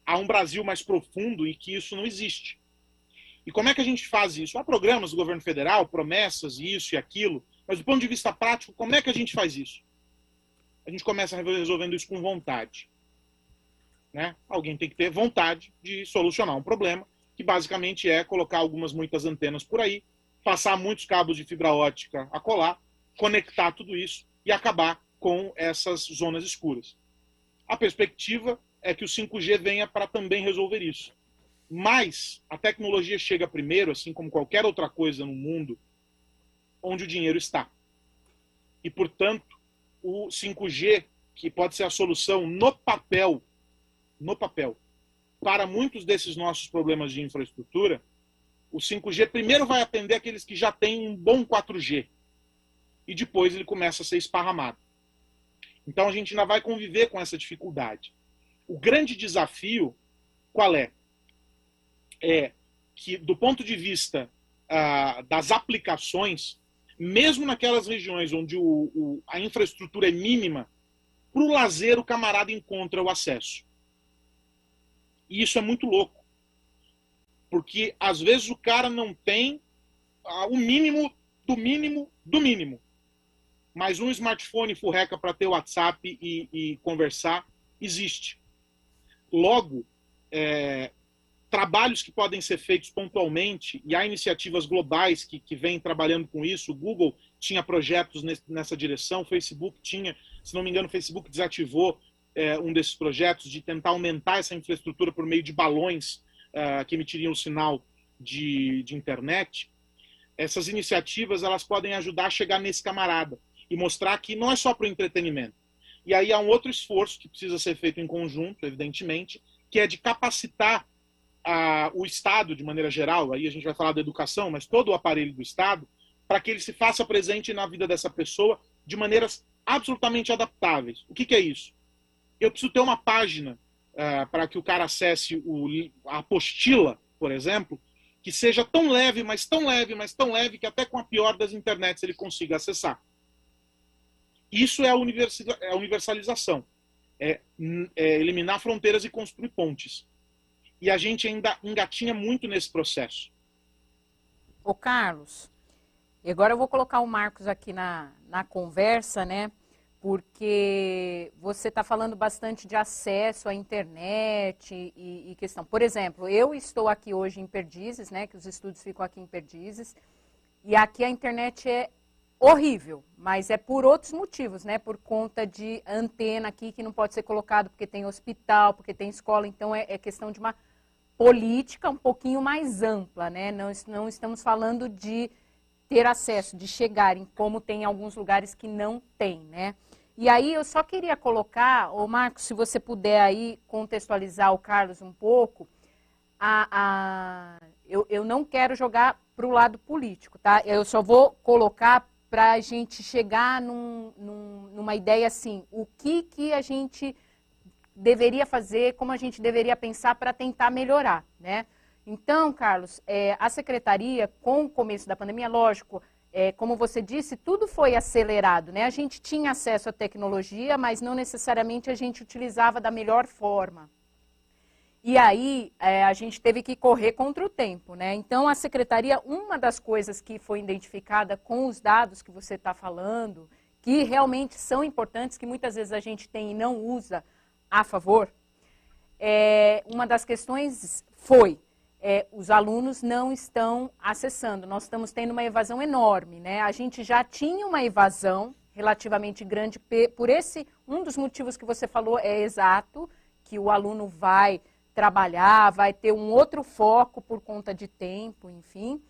Há um Brasil mais profundo em que isso não existe. E como é que a gente faz isso? Há programas do governo federal, promessas, isso e aquilo, mas do ponto de vista prático, como é que a gente faz isso? A gente começa resolvendo isso com vontade. Né? Alguém tem que ter vontade de solucionar um problema, que basicamente é colocar muitas antenas por aí, passar muitos cabos de fibra ótica a colar, conectar tudo isso e acabar com essas zonas escuras. A perspectiva é que o 5G venha para também resolver isso. Mas a tecnologia chega primeiro, assim como qualquer outra coisa no mundo, onde o dinheiro está. E, portanto, o 5G, que pode ser a solução no papel, para muitos desses nossos problemas de infraestrutura, o 5G primeiro vai atender aqueles que já têm um bom 4G. E depois ele começa a ser esparramado. Então a gente ainda vai conviver com essa dificuldade. O grande desafio, qual é? É que, do ponto de vista das aplicações, mesmo naquelas regiões onde a infraestrutura é mínima, para o lazer o camarada encontra o acesso. E isso é muito louco. Porque, às vezes, o cara não tem o mínimo do mínimo do mínimo. Mas um smartphone furreca para ter WhatsApp e conversar existe. Logo, trabalhos que podem ser feitos pontualmente, e há iniciativas globais que vêm trabalhando com isso. O Google tinha projetos nessa direção, o Facebook tinha, se não me engano, o Facebook desativou um desses projetos de tentar aumentar essa infraestrutura por meio de balões que emitiriam o sinal de internet. Essas iniciativas elas podem ajudar a chegar nesse camarada e mostrar que não é só para o entretenimento. E aí há um outro esforço que precisa ser feito em conjunto, evidentemente, que é de capacitar o Estado, de maneira geral, aí a gente vai falar da educação, mas todo o aparelho do Estado, para que ele se faça presente na vida dessa pessoa de maneiras absolutamente adaptáveis. O que é isso? Eu preciso ter uma página para que o cara acesse a apostila, por exemplo, que seja tão leve, mas tão leve, mas tão leve, que até com a pior das internets ele consiga acessar. Isso é a universalização. É eliminar fronteiras e construir pontes. E a gente ainda engatinha muito nesse processo. Ô Carlos, agora eu vou colocar o Marcos aqui na conversa, né? Porque você está falando bastante de acesso à internet e questão. Por exemplo, eu estou aqui hoje em Perdizes, né? Que os estúdios ficam aqui em Perdizes. E aqui a internet é horrível, mas é por outros motivos, né? Por conta de antena aqui que não pode ser colocado porque tem hospital, porque tem escola. Então é questão de uma política um pouquinho mais ampla, né? Não estamos falando de ter acesso, de chegarem, como tem em alguns lugares que não tem, né? E aí eu só queria colocar, ô Marcos, se você puder aí contextualizar o Carlos um pouco, eu não quero jogar para o lado político, tá? Eu só vou colocar para a gente chegar numa ideia assim, o que a gente deveria fazer, como a gente deveria pensar para tentar melhorar, né? Então, Carlos, a secretaria, com o começo da pandemia, lógico, como você disse, tudo foi acelerado, né? A gente tinha acesso à tecnologia, mas não necessariamente a gente utilizava da melhor forma. E aí, a gente teve que correr contra o tempo, né? Então, a secretaria, uma das coisas que foi identificada com os dados que você está falando, que realmente são importantes, que muitas vezes a gente tem e não usa a favor, uma das questões foi, os alunos não estão acessando. Nós estamos tendo uma evasão enorme, né? A gente já tinha uma evasão relativamente grande, por um dos motivos que você falou é exato, que o aluno vai trabalhar, vai ter um outro foco por conta de tempo, enfim.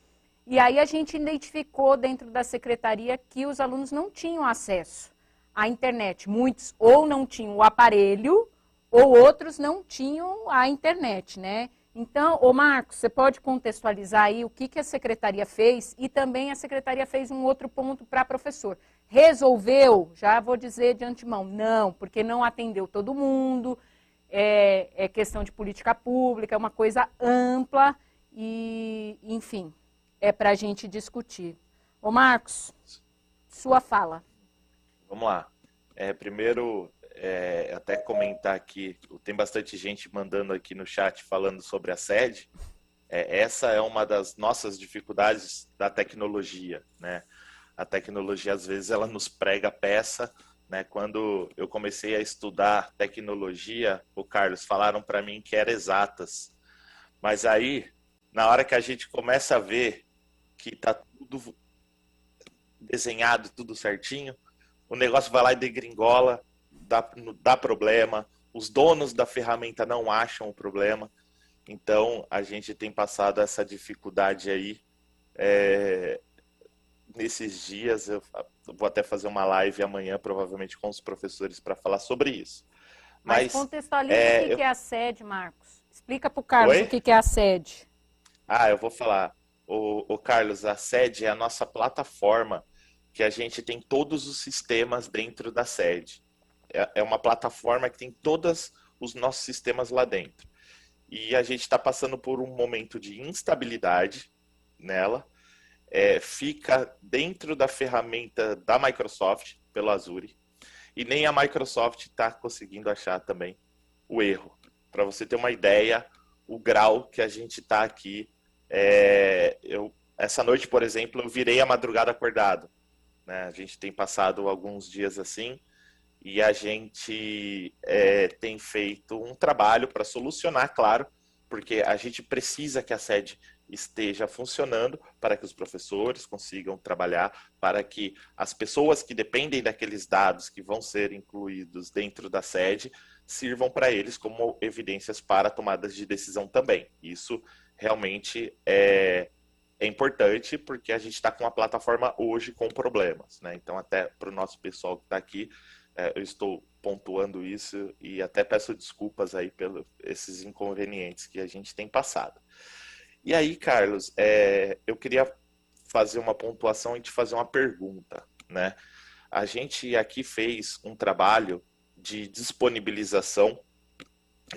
E aí a gente identificou dentro da secretaria que os alunos não tinham acesso à internet. Muitos ou não tinham o aparelho, ou outros não tinham a internet, né? Então, ô Marcos, você pode contextualizar aí o que a secretaria fez e também a secretaria fez um outro ponto para professor. Resolveu, já vou dizer de antemão, não, porque não atendeu todo mundo, é questão de política pública, é uma coisa ampla e, enfim, é para a gente discutir. Ô Marcos, sua fala. Vamos lá. Primeiro, até comentar aqui, tem bastante gente mandando aqui no chat falando sobre a sede. Essa é uma das nossas dificuldades da tecnologia, né? A tecnologia, às vezes, ela nos prega peça, né? Quando eu comecei a estudar tecnologia, o Carlos, falaram para mim que era exatas. Mas aí, na hora que a gente começa a ver que está tudo desenhado, tudo certinho, o negócio vai lá e degringola, dá problema, os donos da ferramenta não acham o problema. Então, a gente tem passado essa dificuldade aí. Nesses dias, eu vou até fazer uma live amanhã, provavelmente, com os professores para falar sobre isso. Mas contextualiza o que é a sede, Marcos. Explica para o Carlos o que é a sede. Eu vou falar. O Carlos, a sede é a nossa plataforma que a gente tem todos os sistemas dentro da sede. É uma plataforma que tem todos os nossos sistemas lá dentro. E a gente está passando por um momento de instabilidade nela. Fica dentro da ferramenta da Microsoft, pelo Azure, e nem a Microsoft está conseguindo achar também o erro. Para você ter uma ideia, o grau que a gente está aqui, essa noite, por exemplo, eu virei a madrugada acordado, né? A gente tem passado alguns dias assim, e a gente tem feito um trabalho para solucionar, claro, porque a gente precisa que a sede esteja funcionando para que os professores consigam trabalhar, para que as pessoas que dependem daqueles dados que vão ser incluídos dentro da sede sirvam para eles como evidências para tomadas de decisão também. Isso realmente é importante porque a gente está com a plataforma hoje com problemas, né? Então, até para o nosso pessoal que está aqui, eu estou pontuando isso e até peço desculpas aí pelos esses inconvenientes que a gente tem passado. E aí, Carlos, eu queria fazer uma pontuação e te fazer uma pergunta, né? A gente aqui fez um trabalho de disponibilização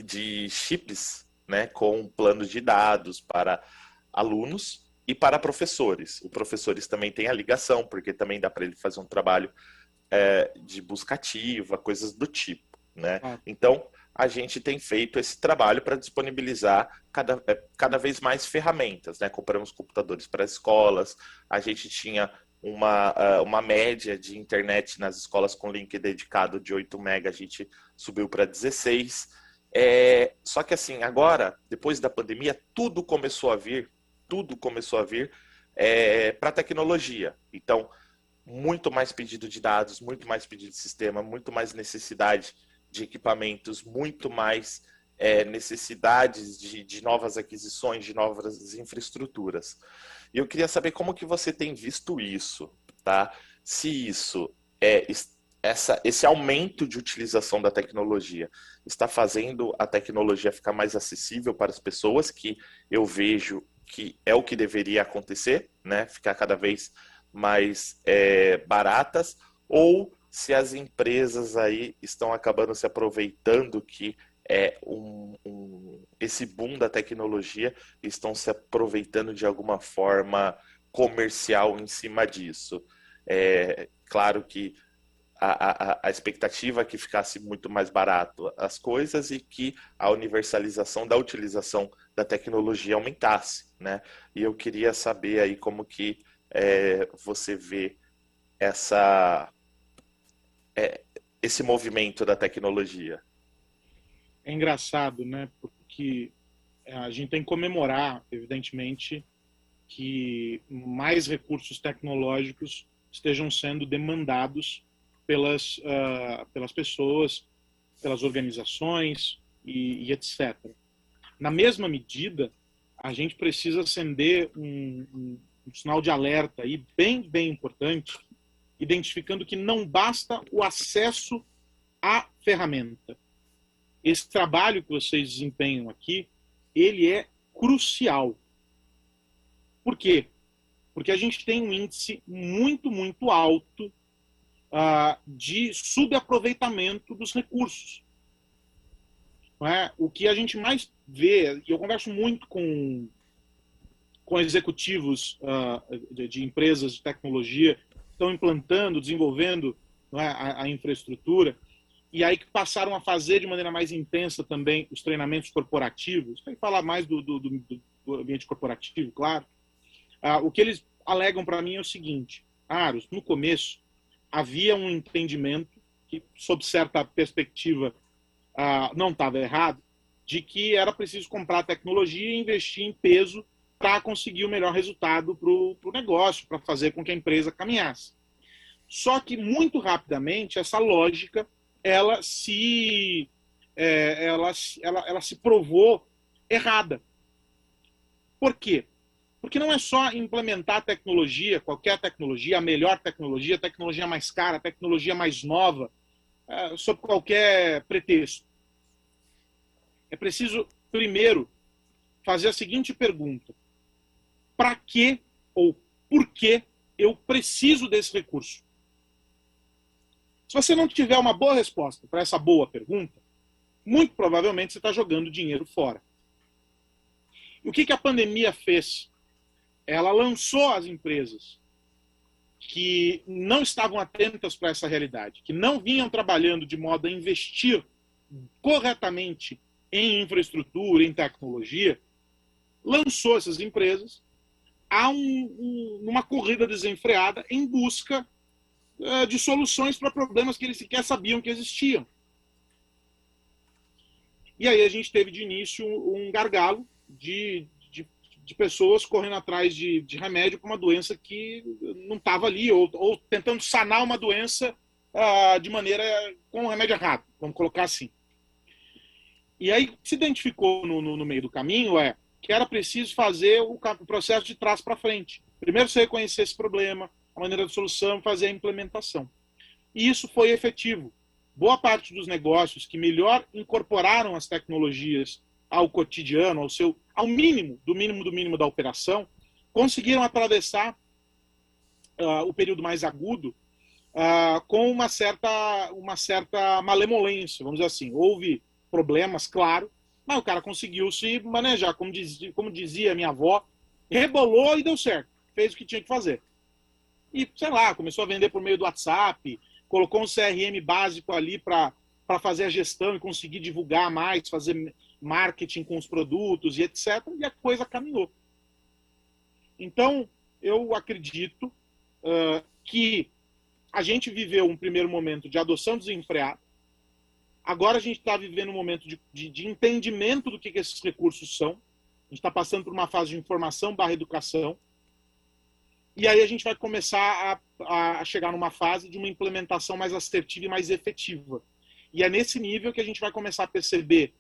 de chips, né, com planos de dados para alunos e para professores. Os professores também têm a ligação, porque também dá para ele fazer um trabalho de busca ativa, coisas do tipo, né? Então, a gente tem feito esse trabalho para disponibilizar cada vez mais ferramentas, né? Compramos computadores para escolas, a gente tinha uma média de internet nas escolas com link dedicado de 8 MB, a gente subiu para 16. Só que assim, agora, depois da pandemia, tudo começou a vir para a tecnologia. Então, muito mais pedido de dados, muito mais pedido de sistema, muito mais necessidade de equipamentos, muito mais necessidades de novas aquisições, de novas infraestruturas. E eu queria saber como que você tem visto isso, tá? Se isso esse aumento de utilização da tecnologia está fazendo a tecnologia ficar mais acessível para as pessoas, que eu vejo que é o que deveria acontecer, né? Ficar cada vez mais baratas, ou se as empresas aí estão acabando se aproveitando que esse boom da tecnologia, estão se aproveitando de alguma forma comercial em cima disso. Claro que a expectativa é que ficasse muito mais barato as coisas e que a universalização da utilização da tecnologia aumentasse, né? E eu queria saber aí como que você vê esse movimento da tecnologia. É engraçado, né? Porque a gente tem que comemorar, evidentemente, que mais recursos tecnológicos estejam sendo demandados pelas pessoas, pelas organizações e etc. Na mesma medida, a gente precisa acender um sinal de alerta aí bem importante, identificando que não basta o acesso à ferramenta. Esse trabalho que vocês desempenham aqui, ele é crucial. Por quê? Porque a gente tem um índice muito alto de subaproveitamento dos recursos. Não é? O que a gente mais vê, e eu converso muito com executivos de empresas de tecnologia que estão implantando, desenvolvendo, não é, a infraestrutura, e aí que passaram a fazer de maneira mais intensa também os treinamentos corporativos. Tem que falar mais do ambiente corporativo, claro. O que eles alegam para mim é o seguinte: Aros, no começo havia um entendimento que, sob certa perspectiva, não estava errado, de que era preciso comprar tecnologia e investir em peso para conseguir o melhor resultado para o negócio, para fazer com que a empresa caminhasse. Só que, muito rapidamente, essa lógica ela se provou errada. Por quê? Porque não é só implementar tecnologia, qualquer tecnologia, a melhor tecnologia, a tecnologia mais cara, a tecnologia mais nova, sob qualquer pretexto. É preciso, primeiro, fazer a seguinte pergunta: para que ou por que eu preciso desse recurso? Se você não tiver uma boa resposta para essa boa pergunta, muito provavelmente você está jogando dinheiro fora. E o que a pandemia fez? Ela lançou as empresas que não estavam atentas para essa realidade, que não vinham trabalhando de modo a investir corretamente em infraestrutura, em tecnologia, lançou essas empresas numa corrida desenfreada em busca de soluções para problemas que eles sequer sabiam que existiam. E aí a gente teve de início um gargalo de pessoas correndo atrás de remédio para uma doença que não estava ali, ou tentando sanar uma doença de maneira com o remédio errado, vamos colocar assim. E aí se identificou no meio do caminho que era preciso fazer o processo de trás para frente. Primeiro você reconhecer esse problema, a maneira de solução, fazer a implementação. E isso foi efetivo. Boa parte dos negócios que melhor incorporaram as tecnologias ao cotidiano, ao mínimo da operação, conseguiram atravessar o período mais agudo com uma certa malemolência, vamos dizer assim. Houve problemas, claro, mas o cara conseguiu se manejar, como dizia minha avó, rebolou e deu certo, fez o que tinha que fazer. E, sei lá, começou a vender por meio do WhatsApp, colocou um CRM básico ali para fazer a gestão e conseguir divulgar mais, fazer marketing com os produtos e etc. E a coisa caminhou. Então, eu acredito que a gente viveu um primeiro momento de adoção desenfreada. Agora a gente está vivendo um momento de entendimento do que esses recursos são. A gente está passando por uma fase de informação/educação. E aí a gente vai começar a chegar numa fase de uma implementação mais assertiva e mais efetiva. E é nesse nível que a gente vai começar a perceber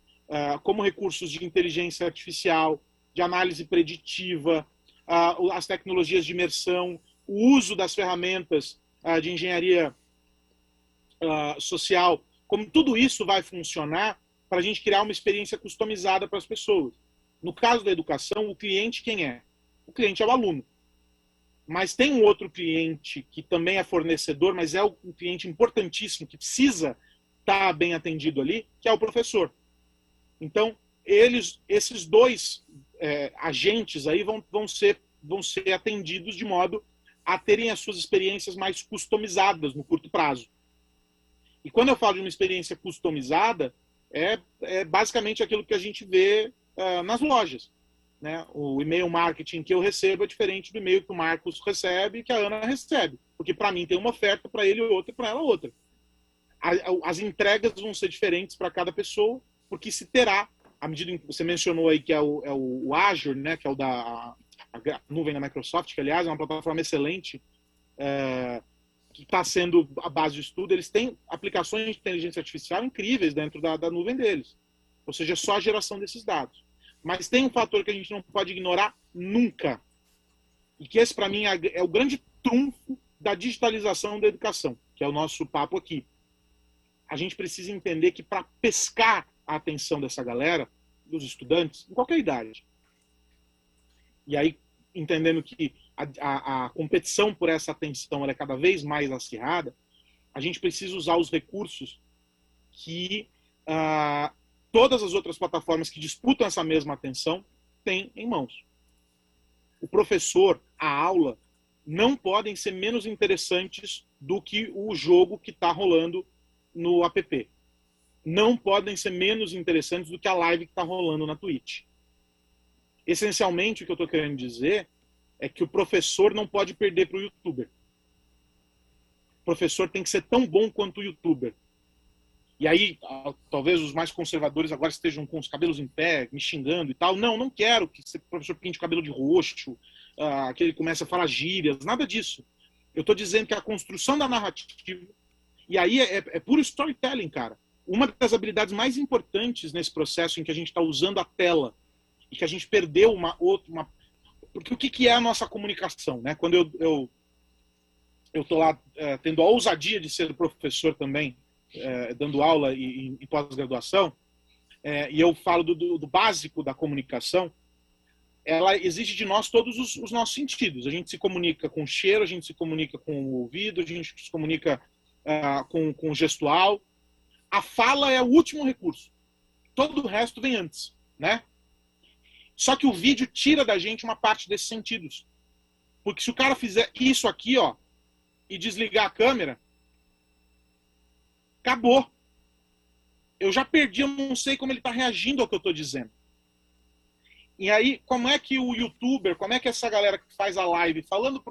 como recursos de inteligência artificial, de análise preditiva, as tecnologias de imersão, o uso das ferramentas de engenharia social, como tudo isso vai funcionar para a gente criar uma experiência customizada para as pessoas. No caso da educação, o cliente quem é? O cliente é o aluno. Mas tem um outro cliente que também é fornecedor, mas é um cliente importantíssimo, que precisa estar bem atendido ali, que é o professor. Então, esses dois agentes aí vão ser atendidos de modo a terem as suas experiências mais customizadas no curto prazo. E quando eu falo de uma experiência customizada, é basicamente aquilo que a gente vê nas lojas. Né? O e-mail marketing que eu recebo é diferente do e-mail que o Marcos recebe e que a Ana recebe. Porque para mim tem uma oferta, para ele outra e para ela outra. As entregas vão ser diferentes para cada pessoa, porque se terá, à medida que você mencionou aí que é o Azure, né? Que é o da a nuvem da Microsoft, que aliás é uma plataforma excelente, que está sendo a base de estudo, eles têm aplicações de inteligência artificial incríveis dentro da nuvem deles. Ou seja, só a geração desses dados. Mas tem um fator que a gente não pode ignorar nunca. E que esse, para mim, é o grande trunfo da digitalização da educação, que é o nosso papo aqui. A gente precisa entender que para pescar a atenção dessa galera, dos estudantes, em qualquer idade, e aí entendendo que a competição por essa atenção ela é cada vez mais acirrada, a gente precisa usar os recursos que todas as outras plataformas que disputam essa mesma atenção têm em mãos. O professor, a aula, não podem ser menos interessantes do que o jogo que está rolando no app. Não podem ser menos interessantes do que a live que está rolando na Twitch. Essencialmente, o que eu estou querendo dizer é que o professor não pode perder para o youtuber. O professor tem que ser tão bom quanto o youtuber. E aí, talvez os mais conservadores agora estejam com os cabelos em pé, me xingando e tal. Não quero que o professor pinte o cabelo de roxo, que ele comece a falar gírias, nada disso. Eu estou dizendo que a construção da narrativa, e aí é puro storytelling, cara. Uma das habilidades mais importantes nesse processo em que a gente está usando a tela e que a gente perdeu porque o que é a nossa comunicação, né? Quando eu estou lá tendo a ousadia de ser professor também, dando aula em pós-graduação, e eu falo do básico da comunicação, ela exige de nós todos os nossos sentidos. A gente se comunica com o cheiro, a gente se comunica com o ouvido, a gente se comunica com o gestual. A fala é o último recurso. Todo o resto vem antes, né? Só que o vídeo tira da gente uma parte desses sentidos. Porque se o cara fizer isso aqui, ó, e desligar a câmera, acabou. Eu já perdi, eu não sei como ele está reagindo ao que eu estou dizendo. E aí, como é que o youtuber, como é que essa galera que faz a live, falando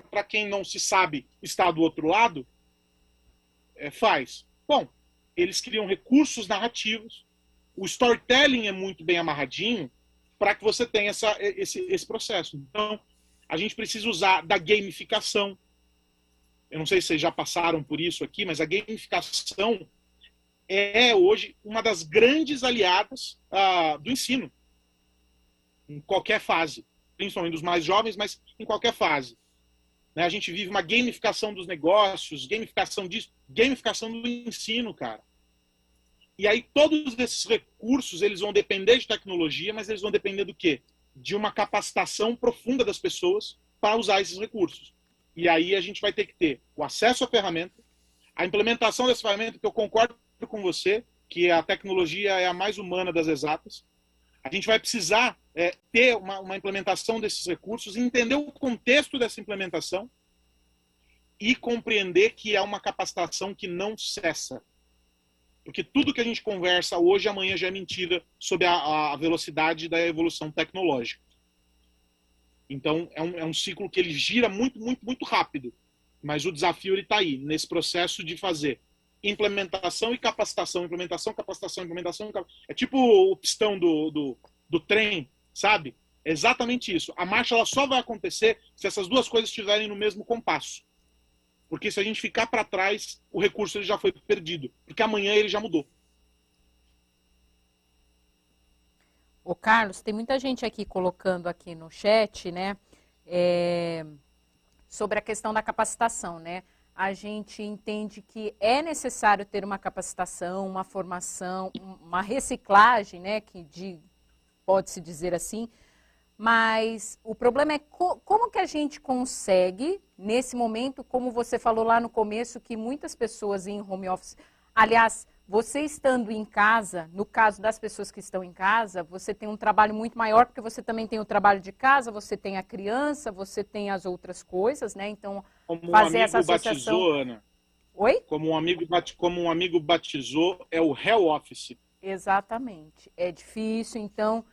para quem não se sabe está do outro lado, faz? Bom, eles criam recursos narrativos, o storytelling é muito bem amarradinho para que você tenha esse processo. Então, a gente precisa usar da gamificação. Eu não sei se vocês já passaram por isso aqui, mas a gamificação é hoje uma das grandes aliadas do ensino, em qualquer fase, principalmente dos mais jovens, mas em qualquer fase. Né? A gente vive uma gamificação dos negócios, gamificação disso, gamificação do ensino, cara. E aí todos esses recursos, eles vão depender de tecnologia, mas eles vão depender do quê? De uma capacitação profunda das pessoas para usar esses recursos. E aí a gente vai ter que ter o acesso à ferramenta, a implementação dessa ferramenta, que eu concordo com você, que a tecnologia é a mais humana das exatas. A gente vai precisar ter uma implementação desses recursos, entender o contexto dessa implementação e compreender que é uma capacitação que não cessa. Porque tudo que a gente conversa hoje, amanhã já é mentira sobre a velocidade da evolução tecnológica. Então, é um ciclo que ele gira muito, muito, muito rápido. Mas o desafio está aí, nesse processo de fazer implementação e capacitação, implementação, capacitação, implementação. É tipo o pistão do trem, sabe? É exatamente isso. A marcha ela só vai acontecer se essas duas coisas estiverem no mesmo compasso. Porque se a gente ficar para trás, o recurso ele já foi perdido. Porque amanhã ele já mudou. Ô Carlos, tem muita gente aqui colocando aqui no chat, né, sobre a questão da capacitação, né? A gente entende que é necessário ter uma capacitação, uma formação, uma reciclagem, né, pode-se dizer assim, mas o problema é como que a gente consegue, nesse momento, como você falou lá no começo, que muitas pessoas em home office, aliás, você estando em casa, no caso das pessoas que estão em casa, você tem um trabalho muito maior, porque você também tem o trabalho de casa, você tem a criança, você tem as outras coisas, né? Então, como fazer um amigo essa associação... batizou, Ana, Oi? Como um amigo batizou, é o Hell Office. Exatamente. É difícil, então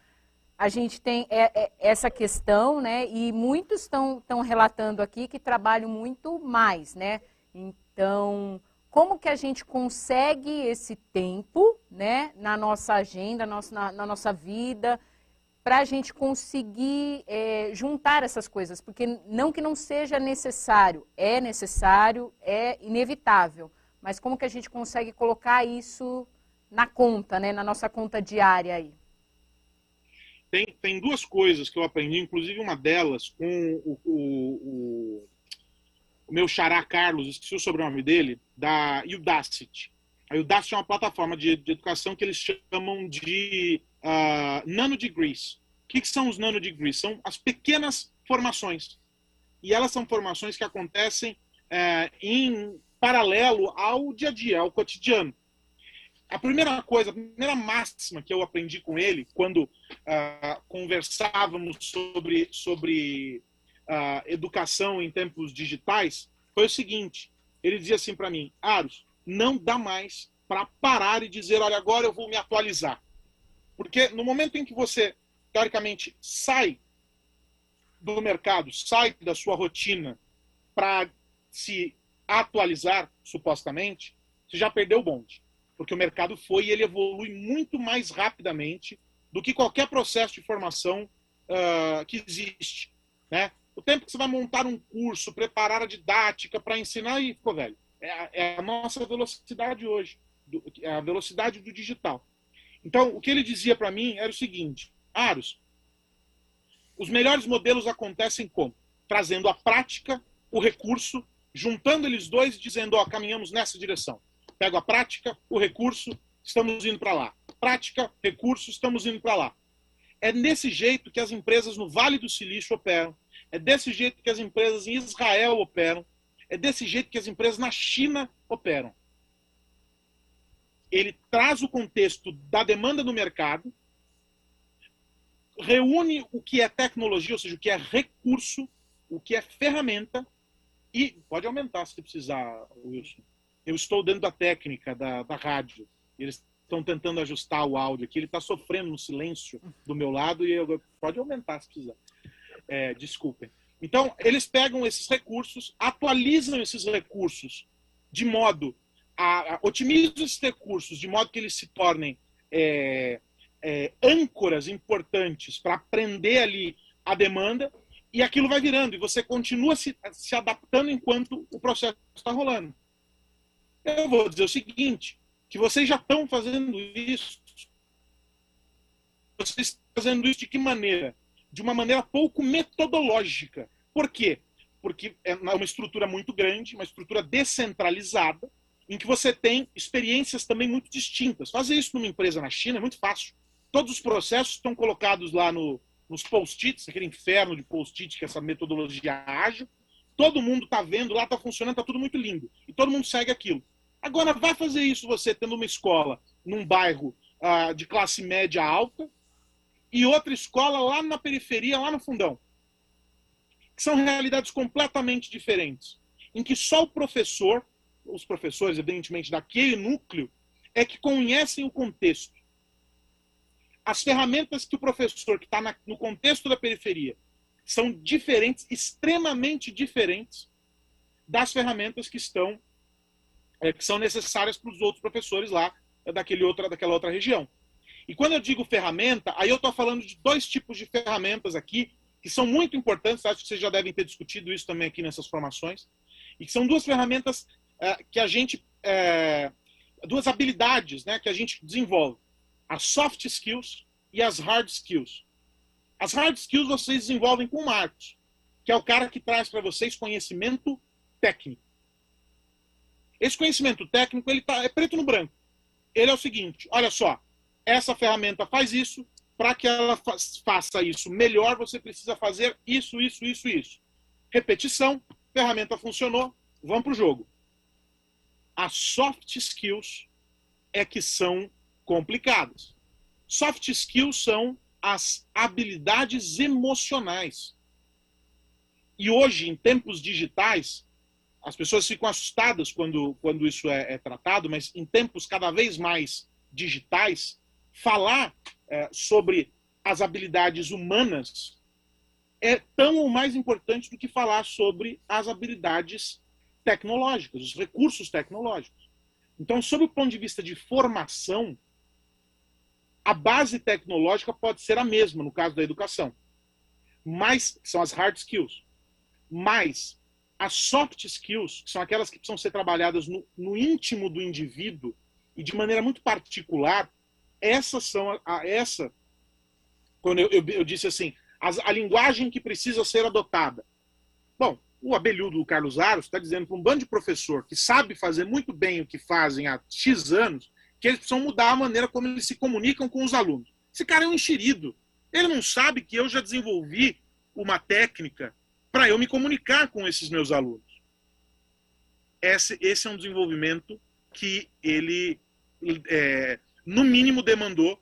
a gente tem essa questão, né? E muitos estão relatando aqui que trabalham muito mais, né? Então, como que a gente consegue esse tempo, né? Na nossa agenda, na nossa vida, para a gente conseguir juntar essas coisas? Porque não que não seja necessário, é inevitável. Mas como que a gente consegue colocar isso na conta, né? Na nossa conta diária aí? Tem duas coisas que eu aprendi, inclusive uma delas com o meu xará Carlos, esqueci o sobrenome dele, da Udacity. A Udacity é uma plataforma de educação que eles chamam de nanodegrees. O que são os nanodegrees? São as pequenas formações. E elas são formações que acontecem em paralelo ao dia a dia, ao cotidiano. A primeira máxima que eu aprendi com ele, quando conversávamos sobre educação em tempos digitais, foi o seguinte: ele dizia assim para mim: Aros, não dá mais para parar e dizer, olha, agora eu vou me atualizar. Porque no momento em que você, teoricamente, sai do mercado, sai da sua rotina para se atualizar, supostamente, você já perdeu o bonde. Porque o mercado foi e ele evolui muito mais rapidamente do que qualquer processo de formação que existe. Né? O tempo que você vai montar um curso, preparar a didática para ensinar, e ficou velho. É a nossa velocidade hoje, é a velocidade do digital. Então, o que ele dizia para mim era o seguinte: Aros, os melhores modelos acontecem como? Trazendo a prática, o recurso, juntando eles dois e dizendo, ó, caminhamos nessa direção. Pego a prática, o recurso, estamos indo para lá. Prática, recurso, estamos indo para lá. É desse jeito que as empresas no Vale do Silício operam. É desse jeito que as empresas em Israel operam. É desse jeito que as empresas na China operam. Ele traz o contexto da demanda do mercado, reúne o que é tecnologia, ou seja, o que é recurso, o que é ferramenta, e pode aumentar se precisar, Wilson. Eu estou dentro da técnica da rádio. Eles estão tentando ajustar o áudio aqui. Ele está sofrendo no silêncio do meu lado e pode aumentar se precisar. Desculpem. Então, eles pegam esses recursos, atualizam esses recursos de modo otimizam esses recursos de modo que eles se tornem âncoras importantes para prender ali a demanda, e aquilo vai virando, e você continua se adaptando enquanto o processo está rolando. Eu vou dizer o seguinte, que vocês já estão fazendo isso. Vocês estão fazendo isso de que maneira? De uma maneira pouco metodológica. Por quê? Porque é uma estrutura muito grande, uma estrutura descentralizada, em que você tem experiências também muito distintas. Fazer isso numa empresa na China é muito fácil. Todos os processos estão colocados lá nos post-its, aquele inferno de post-it, que é essa metodologia ágil. Todo mundo está vendo, lá está funcionando, está tudo muito lindo. E todo mundo segue aquilo. Agora, vai fazer isso você tendo uma escola num bairro de classe média alta e outra escola lá na periferia, lá no fundão. Que são realidades completamente diferentes. Em que só o professor, os professores, evidentemente, daquele núcleo, é que conhecem o contexto. As ferramentas que o professor que está no contexto da periferia são diferentes, extremamente diferentes das ferramentas que são necessárias para os outros professores lá daquela outra região. E quando eu digo ferramenta, aí eu estou falando de dois tipos de ferramentas aqui, que são muito importantes, acho que vocês já devem ter discutido isso também aqui nessas formações, e que são duas ferramentas que a gente... duas habilidades, né, que a gente desenvolve. As soft skills e as hard skills. As hard skills vocês desenvolvem com o Marcos, que é o cara que traz para vocês conhecimento técnico. Esse conhecimento técnico é preto no branco. Ele é o seguinte, olha só, essa ferramenta faz isso, para que ela faça isso melhor, você precisa fazer isso, isso, isso, isso. Repetição, ferramenta funcionou, vamos para o jogo. As soft skills é que são complicadas. Soft skills são as habilidades emocionais. E hoje, em tempos digitais, as pessoas ficam assustadas quando isso é tratado, mas em tempos cada vez mais digitais, falar sobre as habilidades humanas é tão ou mais importante do que falar sobre as habilidades tecnológicas, os recursos tecnológicos. Então, sob o ponto de vista de formação, a base tecnológica pode ser a mesma, no caso da educação, mas são as hard skills. Mas as soft skills, que são aquelas que precisam ser trabalhadas no íntimo do indivíduo e de maneira muito particular, essas são quando eu disse assim, a linguagem que precisa ser adotada. Bom, o abelhudo do Carlos Aros está dizendo para um bando de professor que sabe fazer muito bem o que fazem há X anos, que eles precisam mudar a maneira como eles se comunicam com os alunos. Esse cara é um enxerido. Ele não sabe que eu já desenvolvi uma técnica para eu me comunicar com esses meus alunos. Esse é um desenvolvimento que ele, no mínimo, demandou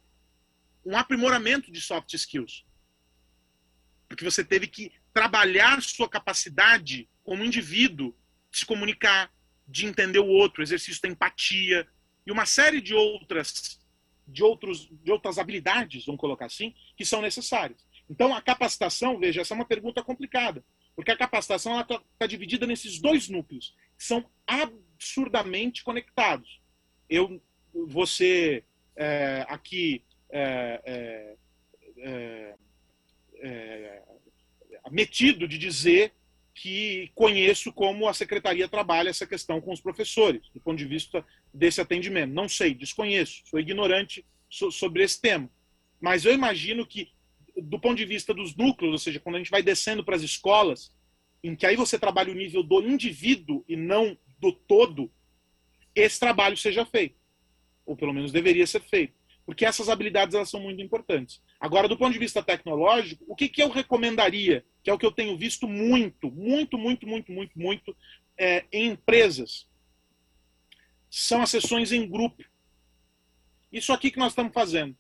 um aprimoramento de soft skills. Porque você teve que trabalhar sua capacidade como indivíduo de se comunicar, de entender o outro, exercício da empatia e uma série de outras habilidades, vamos colocar assim, que são necessárias. Então, a capacitação, veja, essa é uma pergunta complicada, porque a capacitação está dividida nesses dois núcleos, que são absurdamente conectados. Você aqui metido de dizer que conheço como a secretaria trabalha essa questão com os professores, do ponto de vista desse atendimento. Não sei, desconheço, sou ignorante sobre esse tema. Mas eu imagino que, do ponto de vista dos núcleos, ou seja, quando a gente vai descendo para as escolas, em que aí você trabalha o nível do indivíduo e não do todo, esse trabalho seja feito. Ou pelo menos deveria ser feito. Porque essas habilidades elas são muito importantes. Agora, do ponto de vista tecnológico, o que eu recomendaria, que é o que eu tenho visto muito em empresas, são as sessões em grupo. Isso aqui que nós estamos fazendo.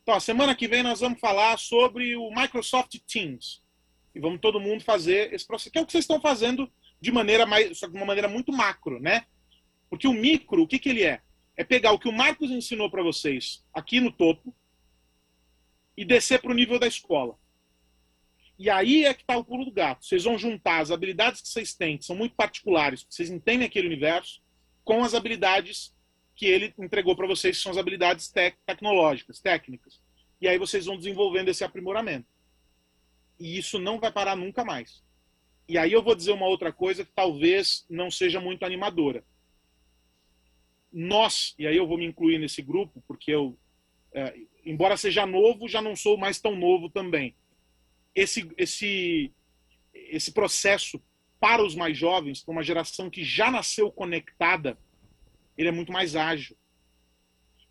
Então, a semana que vem nós vamos falar sobre o Microsoft Teams. E vamos todo mundo fazer esse processo, que é o que vocês estão fazendo de maneira só de uma maneira muito macro, né? Porque o micro, o que ele é? É pegar o que o Marcos ensinou para vocês aqui no topo e descer para o nível da escola. E aí é que está o pulo do gato. Vocês vão juntar as habilidades que vocês têm, que são muito particulares, que vocês entendem aquele universo, com as habilidades que ele entregou para vocês, que são as habilidades tecnológicas, técnicas. E aí vocês vão desenvolvendo esse aprimoramento. E isso não vai parar nunca mais. E aí eu vou dizer uma outra coisa que talvez não seja muito animadora. Nós, e aí eu vou me incluir nesse grupo, porque eu, embora seja novo, já não sou mais tão novo também. Esse processo para os mais jovens, para uma geração que já nasceu conectada, ele é muito mais ágil.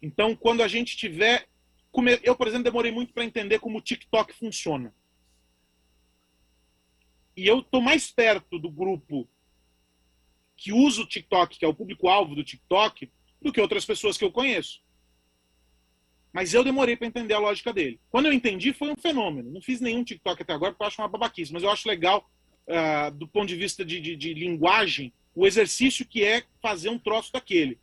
Então, quando a gente tiver... Eu, por exemplo, demorei muito para entender como o TikTok funciona. E eu estou mais perto do grupo que usa o TikTok, que é o público-alvo do TikTok, do que outras pessoas que eu conheço. Mas eu demorei para entender a lógica dele. Quando eu entendi, foi um fenômeno. Não fiz nenhum TikTok até agora, porque eu acho uma babaquice, mas eu acho legal, do ponto de vista de linguagem, o exercício que é fazer um troço daquele.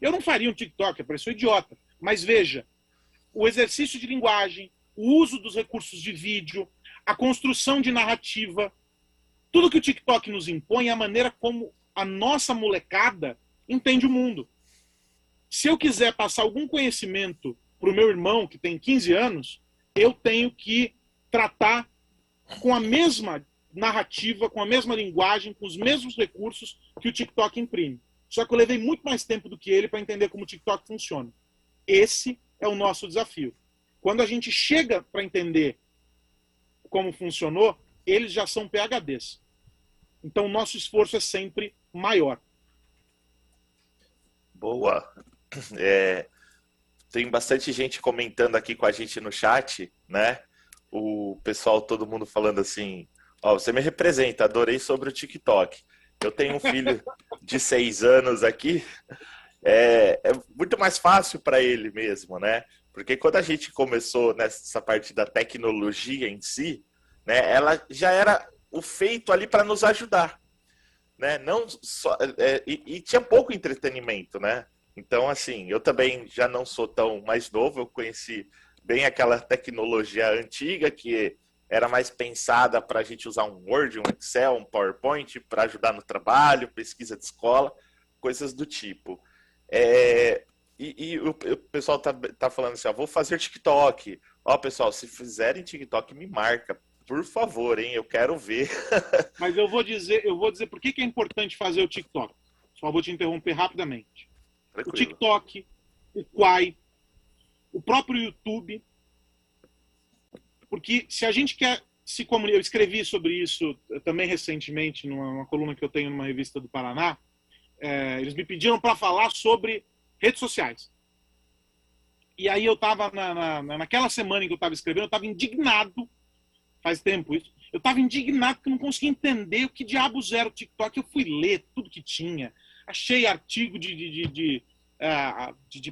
Eu não faria um TikTok, eu pareço idiota. Mas veja, o exercício de linguagem, o uso dos recursos de vídeo, a construção de narrativa, tudo que o TikTok nos impõe é a maneira como a nossa molecada entende o mundo. Se eu quiser passar algum conhecimento para o meu irmão, que tem 15 anos, eu tenho que tratar com a mesma narrativa, com a mesma linguagem, com os mesmos recursos que o TikTok imprime. Só que eu levei muito mais tempo do que ele para entender como o TikTok funciona. Esse é o nosso desafio. Quando a gente chega para entender como funcionou, eles já são PhDs. Então, o nosso esforço é sempre maior. Boa. Tem bastante gente comentando aqui com a gente no chat, né? O pessoal, todo mundo falando assim, ó, você me representa, adorei sobre o TikTok. Eu tenho um filho de 6 anos aqui, é muito mais fácil para ele mesmo, né? Porque quando a gente começou nessa parte da tecnologia em si, né, ela já era o feito ali para nos ajudar. né? Não só, e tinha pouco entretenimento, né? Então, assim, eu também já não sou tão mais novo, eu conheci bem aquela tecnologia antiga que era mais pensada para a gente usar um Word, um Excel, um PowerPoint para ajudar no trabalho, pesquisa de escola, coisas do tipo. E o pessoal tá falando assim, ó, vou fazer TikTok. Ó, pessoal, se fizerem TikTok, me marca, por favor, hein? Eu quero ver. Mas eu vou dizer por que é importante fazer o TikTok. Só vou te interromper rapidamente. Tranquilo. O TikTok, o Quai, o próprio YouTube. Porque se a gente quer se comunicar, eu escrevi sobre isso também recentemente numa coluna que eu tenho numa revista do Paraná. Eles me pediram para falar sobre redes sociais. E aí eu estava naquela semana em que eu estava escrevendo, eu estava indignado, faz tempo isso, eu estava indignado porque eu não conseguia entender o que diabos era o TikTok. Eu fui ler tudo que tinha, achei artigo de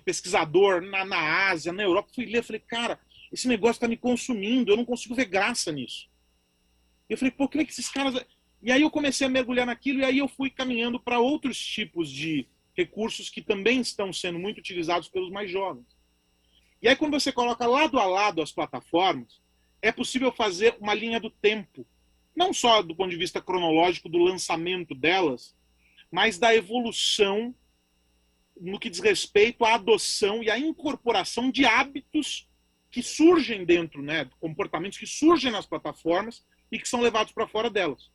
pesquisador na Ásia, na Europa, fui ler, falei, cara, esse negócio está me consumindo, eu não consigo ver graça nisso. Eu falei, pô, como é que esses caras... E aí eu comecei a mergulhar naquilo, e aí eu fui caminhando para outros tipos de recursos que também estão sendo muito utilizados pelos mais jovens. E aí quando você coloca lado a lado as plataformas, é possível fazer uma linha do tempo, não só do ponto de vista cronológico do lançamento delas, mas da evolução no que diz respeito à adoção e à incorporação de hábitos que surgem dentro, né, comportamentos que surgem nas plataformas e que são levados para fora delas.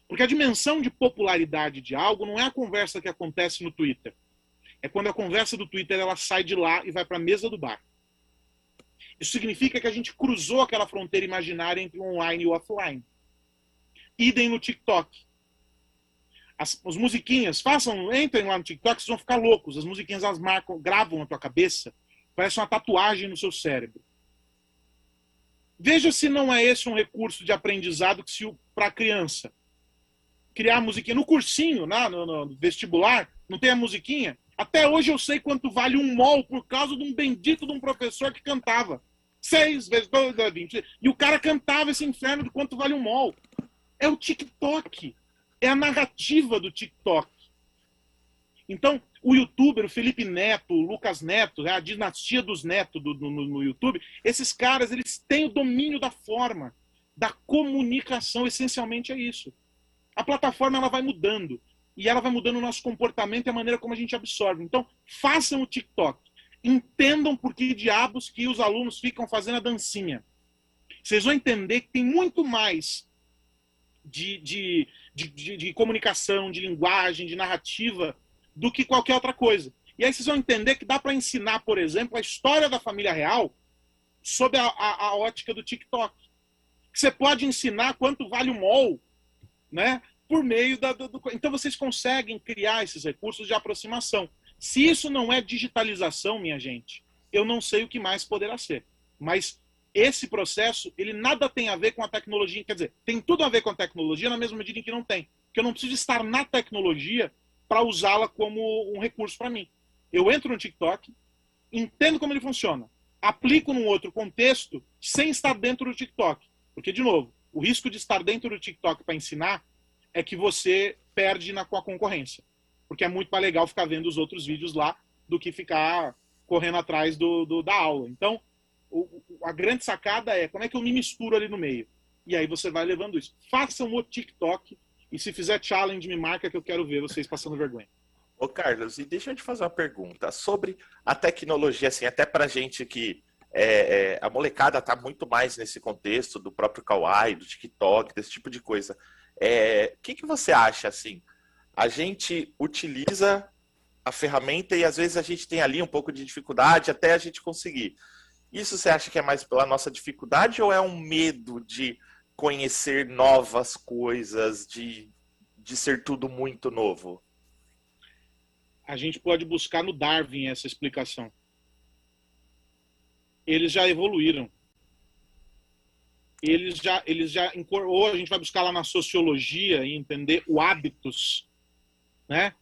Porque a dimensão de popularidade de algo não é a conversa que acontece no Twitter. É quando a conversa do Twitter ela sai de lá e vai para a mesa do bar. Isso significa que a gente cruzou aquela fronteira imaginária entre o online e o offline. Idem no TikTok. As musiquinhas, entrem lá no TikTok, vocês vão ficar loucos. As musiquinhas elas marcam, gravam na tua cabeça, parece uma tatuagem no seu cérebro. Veja se não é esse um recurso de aprendizado que para a criança. Criar musiquinha no cursinho, no vestibular, não tem a musiquinha? Até hoje eu sei quanto vale um mol por causa de um bendito de um professor que cantava. 6 vezes 2 dá 20. E o cara cantava esse inferno de quanto vale um mol. É o TikTok. É a narrativa do TikTok. Então, o youtuber, o Felipe Neto, o Lucas Neto, a dinastia dos Neto no YouTube, esses caras, eles têm o domínio da forma, da comunicação, essencialmente é isso. A plataforma ela vai mudando, e ela vai mudando o nosso comportamento e a maneira como a gente absorve. Então, façam o TikTok. Entendam por que diabos que os alunos ficam fazendo a dancinha. Vocês vão entender que tem muito mais de comunicação, de linguagem, de narrativa, do que qualquer outra coisa. E aí vocês vão entender que dá para ensinar, por exemplo, a história da família real sob a ótica do TikTok. Que você pode ensinar quanto vale o mol, né? Por meio Então vocês conseguem criar esses recursos de aproximação. Se isso não é digitalização, minha gente, eu não sei o que mais poderá ser. Mas esse processo, ele nada tem a ver com a tecnologia. Quer dizer, tem tudo a ver com a tecnologia na mesma medida em que não tem. Porque eu não preciso estar na tecnologia para usá-la como um recurso para mim. Eu entro no TikTok, entendo como ele funciona, aplico num outro contexto sem estar dentro do TikTok. Porque, de novo, o risco de estar dentro do TikTok para ensinar é que você perde com a concorrência. Porque é muito mais legal ficar vendo os outros vídeos lá do que ficar correndo atrás da aula. Então, a grande sacada é como é que eu me misturo ali no meio. E aí você vai levando isso. Façam o TikTok e se fizer challenge, me marca que eu quero ver vocês passando vergonha. Ô Carlos, e deixa eu te fazer uma pergunta sobre a tecnologia, assim, até pra gente que a molecada tá muito mais nesse contexto do próprio Kawaii, do TikTok, desse tipo de coisa. O que você acha, assim? A gente utiliza a ferramenta e às vezes a gente tem ali um pouco de dificuldade até a gente conseguir. Isso você acha que é mais pela nossa dificuldade ou é um medo de conhecer novas coisas, de ser tudo muito novo? A gente pode buscar no Darwin essa explicação. Eles já evoluíram. Ou a gente vai buscar lá na sociologia e entender o hábitos, né?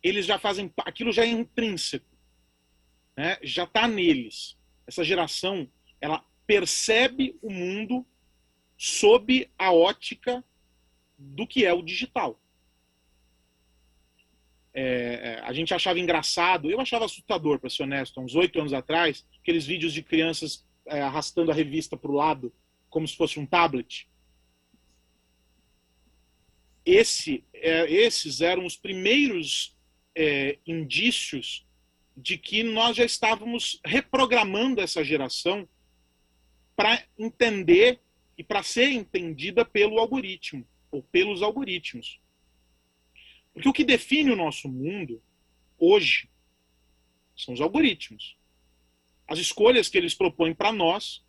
Eles já fazem, aquilo já é intrínseco, né? Já está neles. Essa geração, ela percebe o mundo sob a ótica do que é o digital. a gente achava engraçado, eu achava assustador, para ser honesto, há uns 8 anos atrás, aqueles vídeos de crianças arrastando a revista para o lado, como se fosse um tablet. Esses eram os primeiros indícios de que nós já estávamos reprogramando essa geração para entender e para ser entendida pelo algoritmo, ou pelos algoritmos. Porque o que define o nosso mundo hoje são os algoritmos. As escolhas que eles propõem para nós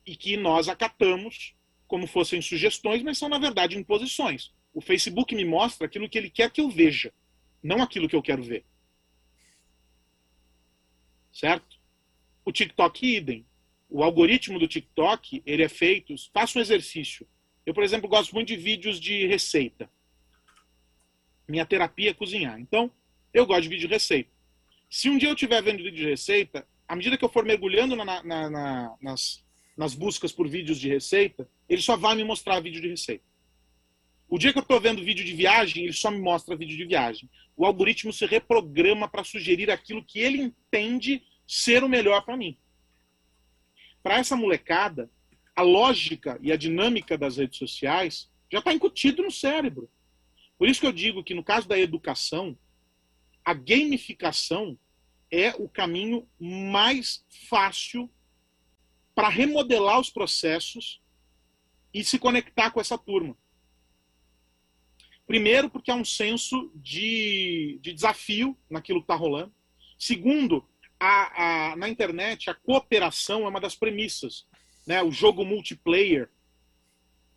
e que nós acatamos como fossem sugestões, mas são, na verdade, imposições. O Facebook me mostra aquilo que ele quer que eu veja, não aquilo que eu quero ver. Certo? O TikTok, idem. O algoritmo do TikTok, ele é feito... Faça um exercício. Eu, por exemplo, gosto muito de vídeos de receita. Minha terapia é cozinhar. Então, eu gosto de vídeo de receita. Se um dia eu estiver vendo vídeo de receita, à medida que eu for mergulhando nas buscas por vídeos de receita, ele só vai me mostrar vídeo de receita. O dia que eu estou vendo vídeo de viagem, ele só me mostra vídeo de viagem. O algoritmo se reprograma para sugerir aquilo que ele entende ser o melhor para mim. Para essa molecada, a lógica e a dinâmica das redes sociais já está incutido no cérebro. Por isso que eu digo que, no caso da educação, a gamificação é o caminho mais fácil para remodelar os processos e se conectar com essa turma. Primeiro, porque há um senso de desafio naquilo que está rolando. Segundo, na internet, a cooperação é uma das premissas. Né? O jogo multiplayer,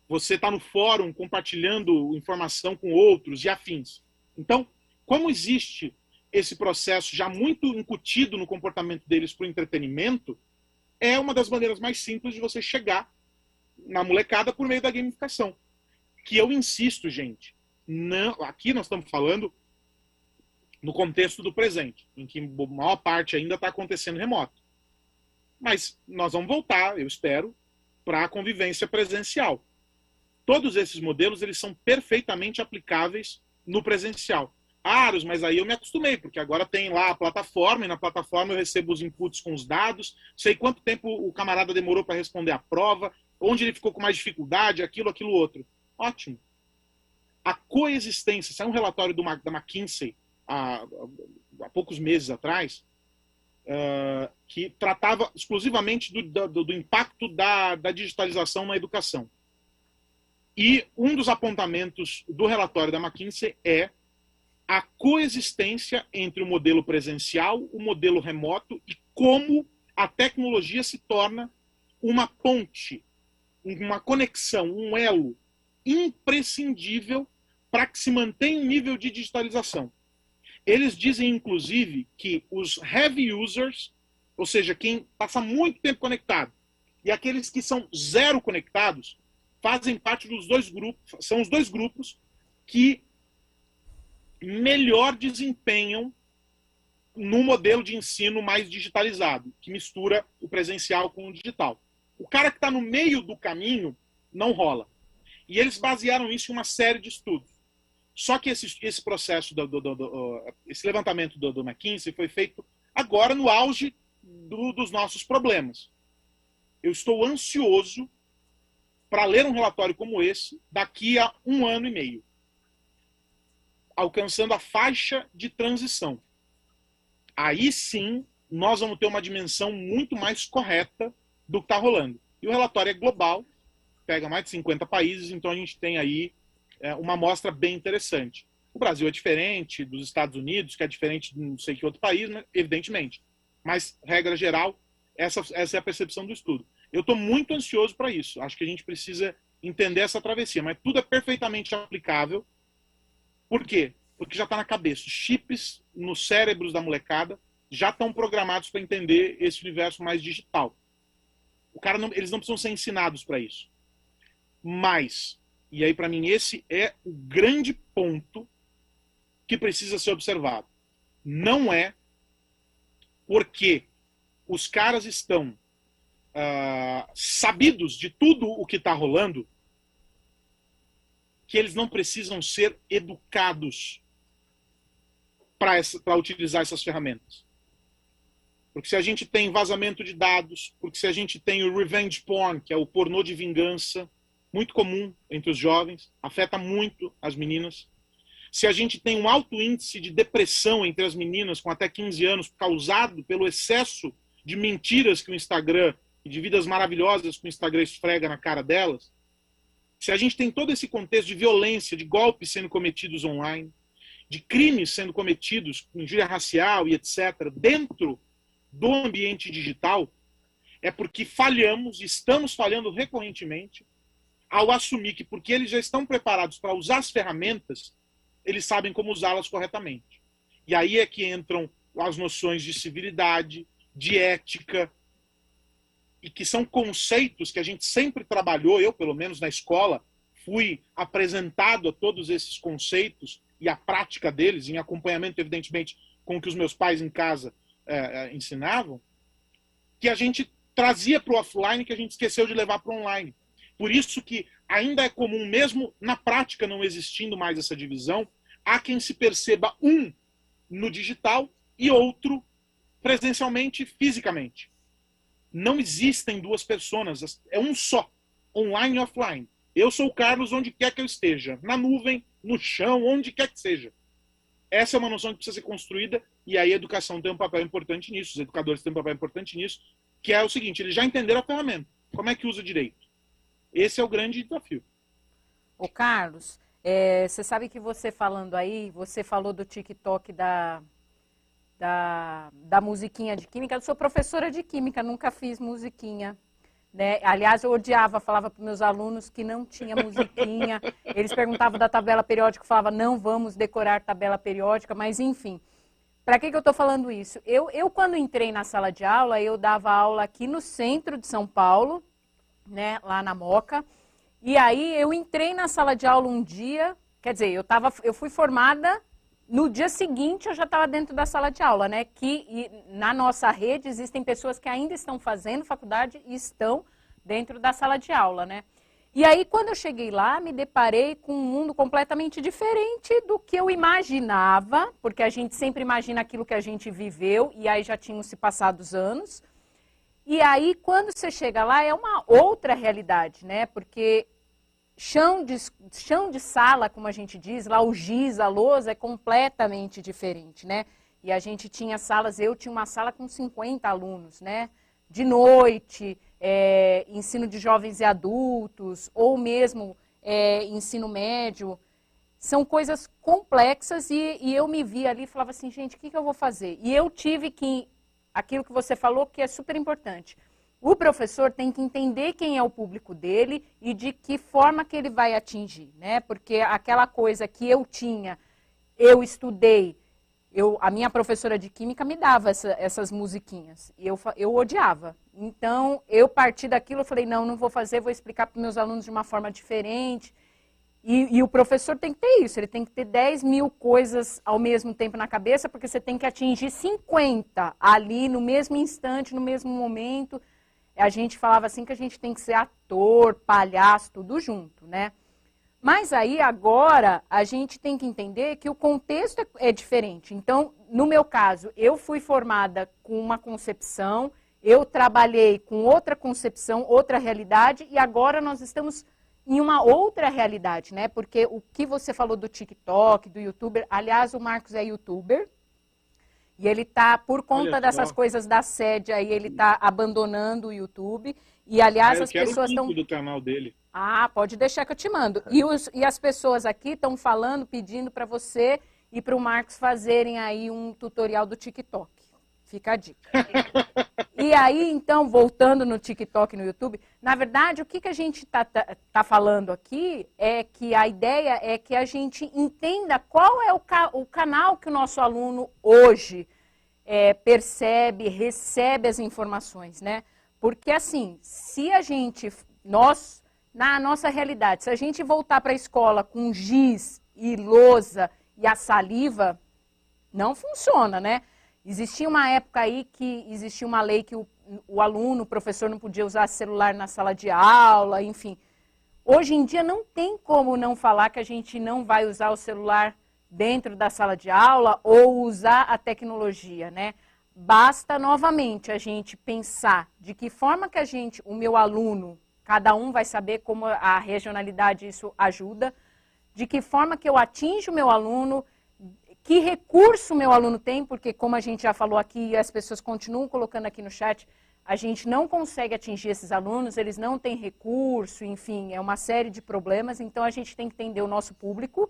você está no fórum compartilhando informação com outros e afins. Então, como existe esse processo já muito incutido no comportamento deles para o entretenimento, é uma das maneiras mais simples de você chegar na molecada por meio da gamificação. Que eu insisto, gente, não, aqui nós estamos falando no contexto do presente, em que a maior parte ainda está acontecendo remoto. Mas nós vamos voltar, eu espero, para a convivência presencial. Todos esses modelos eles são perfeitamente aplicáveis no presencial. Aros, mas aí eu me acostumei, porque agora tem lá a plataforma, e na plataforma eu recebo os inputs com os dados, sei quanto tempo o camarada demorou para responder a prova, onde ele ficou com mais dificuldade, aquilo, outro. Ótimo. A coexistência, saiu um relatório da McKinsey há poucos meses atrás, que tratava exclusivamente do impacto da digitalização na educação. E um dos apontamentos do relatório da McKinsey é a coexistência entre o modelo presencial, o modelo remoto e como a tecnologia se torna uma ponte, uma conexão, um elo imprescindível para que se mantenha um nível de digitalização. Eles dizem, inclusive, que os heavy users, ou seja, quem passa muito tempo conectado, e aqueles que são zero conectados, fazem parte dos dois grupos, são os dois grupos que melhor desempenham no modelo de ensino mais digitalizado, que mistura o presencial com o digital. O cara que está no meio do caminho não rola. E eles basearam isso em uma série de estudos. Só que esse processo, esse levantamento do McKinsey foi feito agora no auge dos nossos problemas. Eu estou ansioso para ler um relatório como esse daqui a 1 ano e meio, alcançando a faixa de transição. Aí sim, nós vamos ter uma dimensão muito mais correta do que está rolando. E o relatório é global, pega mais de 50 países, então a gente tem aí uma amostra bem interessante. O Brasil é diferente dos Estados Unidos, que é diferente de não sei que outro país, né? Evidentemente. Mas, regra geral, essa é a percepção do estudo. Eu estou muito ansioso para isso. Acho que a gente precisa entender essa travessia, mas tudo é perfeitamente aplicável. Por quê? Porque já está na cabeça. Os chips nos cérebros da molecada já estão programados para entender esse universo mais digital. Eles não precisam ser ensinados para isso. Mas, e aí para mim esse é o grande ponto que precisa ser observado. Não é porque os caras estão sabidos de tudo o que está rolando que eles não precisam ser educados. para utilizar essas ferramentas. Porque se a gente tem vazamento de dados, porque se a gente tem o revenge porn, que é o pornô de vingança, muito comum entre os jovens, afeta muito as meninas. Se a gente tem um alto índice de depressão entre as meninas com até 15 anos, causado pelo excesso de mentiras que o Instagram, e de vidas maravilhosas que o Instagram esfrega na cara delas, se a gente tem todo esse contexto de violência, de golpes sendo cometidos online, de crimes sendo cometidos com injúria racial e etc., dentro do ambiente digital, é porque falhamos, estamos falhando recorrentemente, ao assumir que porque eles já estão preparados para usar as ferramentas, eles sabem como usá-las corretamente. E aí é que entram as noções de civilidade, de ética, e que são conceitos que a gente sempre trabalhou, eu pelo menos na escola, fui apresentado a todos esses conceitos e a prática deles, em acompanhamento, evidentemente, com o que os meus pais em casa ensinavam, que a gente trazia para o offline, que a gente esqueceu de levar para o online. Por isso que ainda é comum, mesmo na prática não existindo mais essa divisão, há quem se perceba um no digital e outro presencialmente, fisicamente. Não existem duas personas, é um só, online e offline. Eu sou o Carlos onde quer que eu esteja, na nuvem, no chão, onde quer que seja. Essa é uma noção que precisa ser construída, e aí a educação tem um papel importante nisso, os educadores têm um papel importante nisso, que é o seguinte, eles já entenderam a ferramenta, como é que usa direito. Esse é o grande desafio. Ô Carlos, você sabe que você falando aí, você falou do TikTok da musiquinha de química. Eu sou professora de química, nunca fiz musiquinha. Né? Aliás, eu odiava, falava para os meus alunos que não tinha musiquinha. Eles perguntavam da tabela periódica, eu falava, não vamos decorar tabela periódica, mas enfim. Para que eu estou falando isso? Eu, quando entrei na sala de aula, eu dava aula aqui no centro de São Paulo, né, lá na Moca. E aí eu entrei na sala de aula um dia, quer dizer, eu fui formada, no dia seguinte eu já estava dentro da sala de aula, né? Na nossa rede existem pessoas que ainda estão fazendo faculdade e estão dentro da sala de aula, né? E aí quando eu cheguei lá, me deparei com um mundo completamente diferente do que eu imaginava, porque a gente sempre imagina aquilo que a gente viveu e aí já tinham se passado os anos. E aí, quando você chega lá, é uma outra realidade, né? Porque chão de sala, como a gente diz, lá o giz, a lousa, é completamente diferente, né? E a gente tinha salas, eu tinha uma sala com 50 alunos, né? De noite, ensino de jovens e adultos, ou mesmo ensino médio. São coisas complexas e eu me vi ali e falava assim, gente, o que eu vou fazer? E eu tive que... Aquilo que você falou que é super importante. O professor tem que entender quem é o público dele e de que forma que ele vai atingir, né? Porque aquela coisa que eu tinha, eu estudei, a minha professora de química me dava essas musiquinhas e eu odiava. Então, eu parti daquilo, eu falei, não vou fazer, vou explicar para os meus alunos de uma forma diferente. E o professor tem que ter isso, ele tem que ter 10 mil coisas ao mesmo tempo na cabeça, porque você tem que atingir 50 ali no mesmo instante, no mesmo momento. A gente falava assim que a gente tem que ser ator, palhaço, tudo junto, né? Mas aí agora a gente tem que entender que o contexto é diferente. Então, no meu caso, eu fui formada com uma concepção, eu trabalhei com outra concepção, outra realidade, e agora nós estamos em uma outra realidade, né? Porque o que você falou do TikTok, do YouTuber, aliás, o Marcos é YouTuber, e ele tá, por conta dessas coisas da sede aí, ele tá abandonando o YouTube, e aliás, as pessoas estão... do canal dele. Ah, pode deixar que eu te mando. E as pessoas aqui estão falando, pedindo para você e para o Marcos fazerem aí um tutorial do TikTok. Fica a dica. E aí, então, voltando no TikTok e no YouTube, na verdade, o que a gente tá falando aqui é que a ideia é que a gente entenda qual é o canal que o nosso aluno hoje percebe, recebe as informações, né? Porque, assim, se a gente, na nossa realidade, se a gente voltar para a escola com giz e lousa e a saliva, não funciona, né? Existia uma época aí que existia uma lei que o aluno, o professor não podia usar celular na sala de aula, enfim. Hoje em dia não tem como não falar que a gente não vai usar o celular dentro da sala de aula ou usar a tecnologia, né? Basta, novamente, a gente pensar de que forma que o meu aluno, cada um vai saber como a regionalidade isso ajuda, de que forma que eu atinjo o meu aluno, que recurso o meu aluno tem, porque como a gente já falou aqui e as pessoas continuam colocando aqui no chat, a gente não consegue atingir esses alunos, eles não têm recurso, enfim, é uma série de problemas, então a gente tem que entender o nosso público,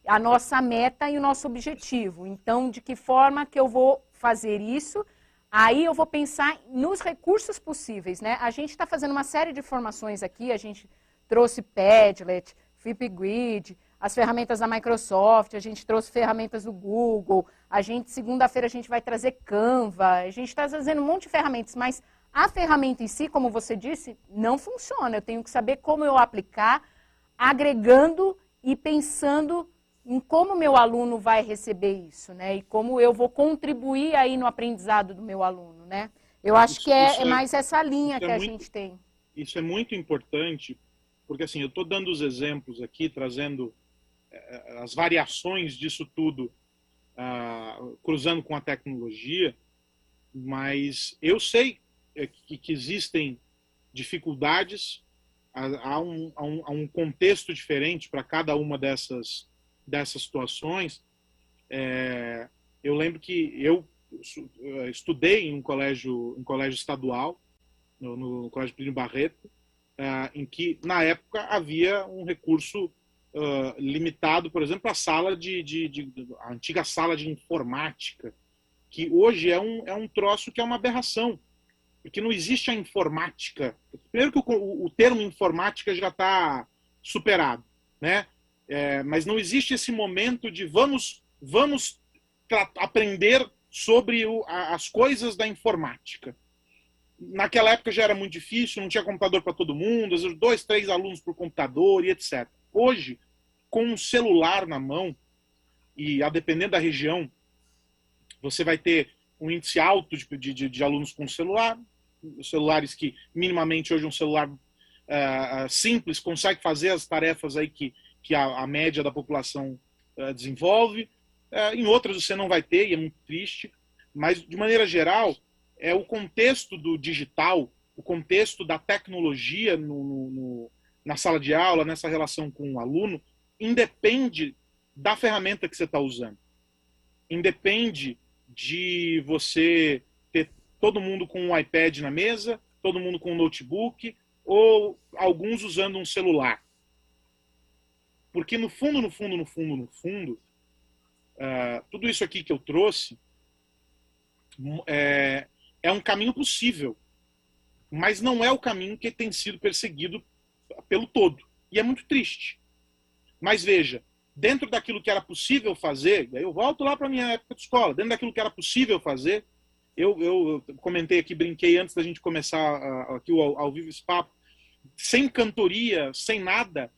a nossa meta e o nosso objetivo. Então, de que forma que eu vou fazer isso? Aí eu vou pensar nos recursos possíveis, né? A gente está fazendo uma série de formações aqui, a gente trouxe Padlet, Flipgrid, as ferramentas da Microsoft, a gente trouxe ferramentas do Google, segunda-feira a gente vai trazer Canva, a gente está trazendo um monte de ferramentas, mas a ferramenta em si, como você disse, não funciona. Eu tenho que saber como eu aplicar, agregando e pensando em como meu aluno vai receber isso, né? E como eu vou contribuir aí no aprendizado do meu aluno, né? Eu acho que é mais essa linha que a gente tem. Isso é muito importante, porque assim, eu estou dando os exemplos aqui, trazendo as variações disso tudo, cruzando com a tecnologia, mas eu sei que existem dificuldades, há um contexto diferente para cada uma dessas situações. Eu lembro que eu estudei em um colégio estadual, no Colégio Plínio Barreto, em que, na época, havia um recurso limitado, por exemplo, a a antiga sala de informática, que hoje é um troço que é uma aberração, porque não existe a informática. Primeiro que o termo informática já está superado, né? Mas não existe esse momento de vamos aprender sobre as coisas da informática. Naquela época já era muito difícil, não tinha computador para todo mundo, às vezes 2, 3 alunos por computador e etc. Hoje, com um celular na mão, e a depender da região, você vai ter um índice alto de alunos com celular, celulares que minimamente hoje um celular simples consegue fazer as tarefas aí que a média da população desenvolve. Em outras você não vai ter, e é muito triste, mas de maneira geral, o contexto do digital, o contexto da tecnologia na sala de aula, nessa relação com o aluno, independe da ferramenta que você está usando. Independe de você ter todo mundo com um iPad na mesa, todo mundo com um notebook, ou alguns usando um celular. Porque no fundo, tudo isso aqui que eu trouxe é um caminho possível, mas não é o caminho que tem sido perseguido pelo todo. E é muito triste. Mas veja, dentro daquilo que era possível fazer, eu volto lá para a minha época de escola, dentro daquilo que era possível fazer, eu comentei aqui, brinquei antes da gente começar aqui ao vivo esse papo, sem cantoria, sem nada,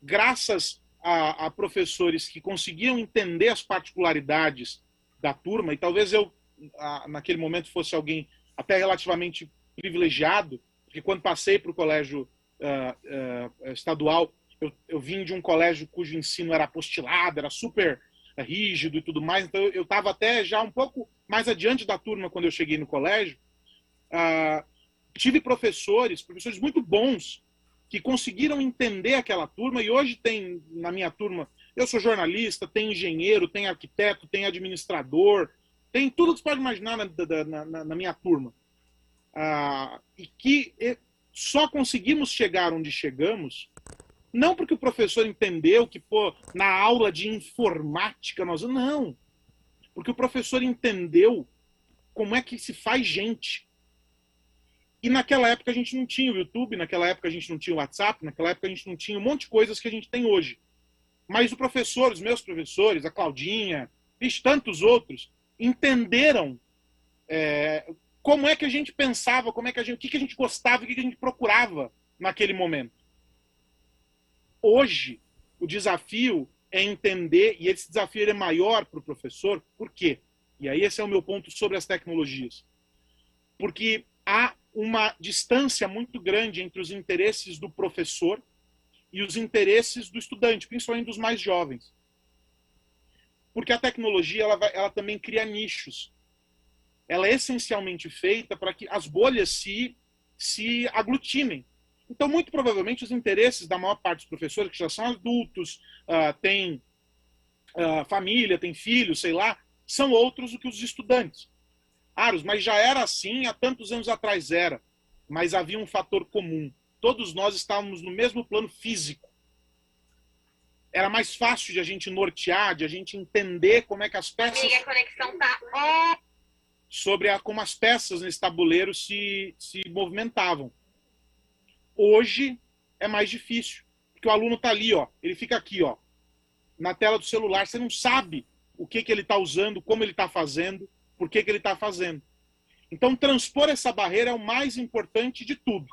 graças a professores que conseguiam entender as particularidades da turma, e talvez eu, naquele momento, fosse alguém até relativamente privilegiado, porque quando passei para o colégio estadual, eu vim de um colégio cujo ensino era apostilado, era super rígido e tudo mais, então eu estava até já um pouco mais adiante da turma quando eu cheguei no colégio. Tive professores muito bons, que conseguiram entender aquela turma, e hoje tem na minha turma, eu sou jornalista, tem engenheiro, tem arquiteto, tem administrador, tem tudo que você pode imaginar na minha turma. E que só conseguimos chegar onde chegamos, não porque o professor entendeu que, na aula de informática não, porque o professor entendeu como é que se faz gente. E naquela época a gente não tinha o YouTube, naquela época a gente não tinha o WhatsApp, naquela época a gente não tinha um monte de coisas que a gente tem hoje. Mas os meus professores, a Claudinha, e tantos outros, entenderam como é que a gente pensava, o que a gente gostava, o que a gente procurava naquele momento. Hoje, o desafio é entender, e esse desafio é maior para o professor, por quê? E aí esse é o meu ponto sobre as tecnologias. Porque há uma distância muito grande entre os interesses do professor e os interesses do estudante, principalmente dos mais jovens. Porque a tecnologia ela também cria nichos. Ela é essencialmente feita para que as bolhas se aglutinem. Então, muito provavelmente, os interesses da maior parte dos professores, que já são adultos, têm família, têm filhos, sei lá, são outros do que os estudantes. Aros, mas já era assim há tantos anos atrás, era. Mas havia um fator comum. Todos nós estávamos no mesmo plano físico. Era mais fácil de a gente nortear, de a gente entender como é que as peças... Amiga, a conexão tá... como as peças nesse tabuleiro se movimentavam. Hoje é mais difícil, porque o aluno está ali, ó, ele fica aqui, ó, na tela do celular, você não sabe o que ele está usando, como ele está fazendo, por que ele está fazendo. Então, transpor essa barreira é o mais importante de tudo,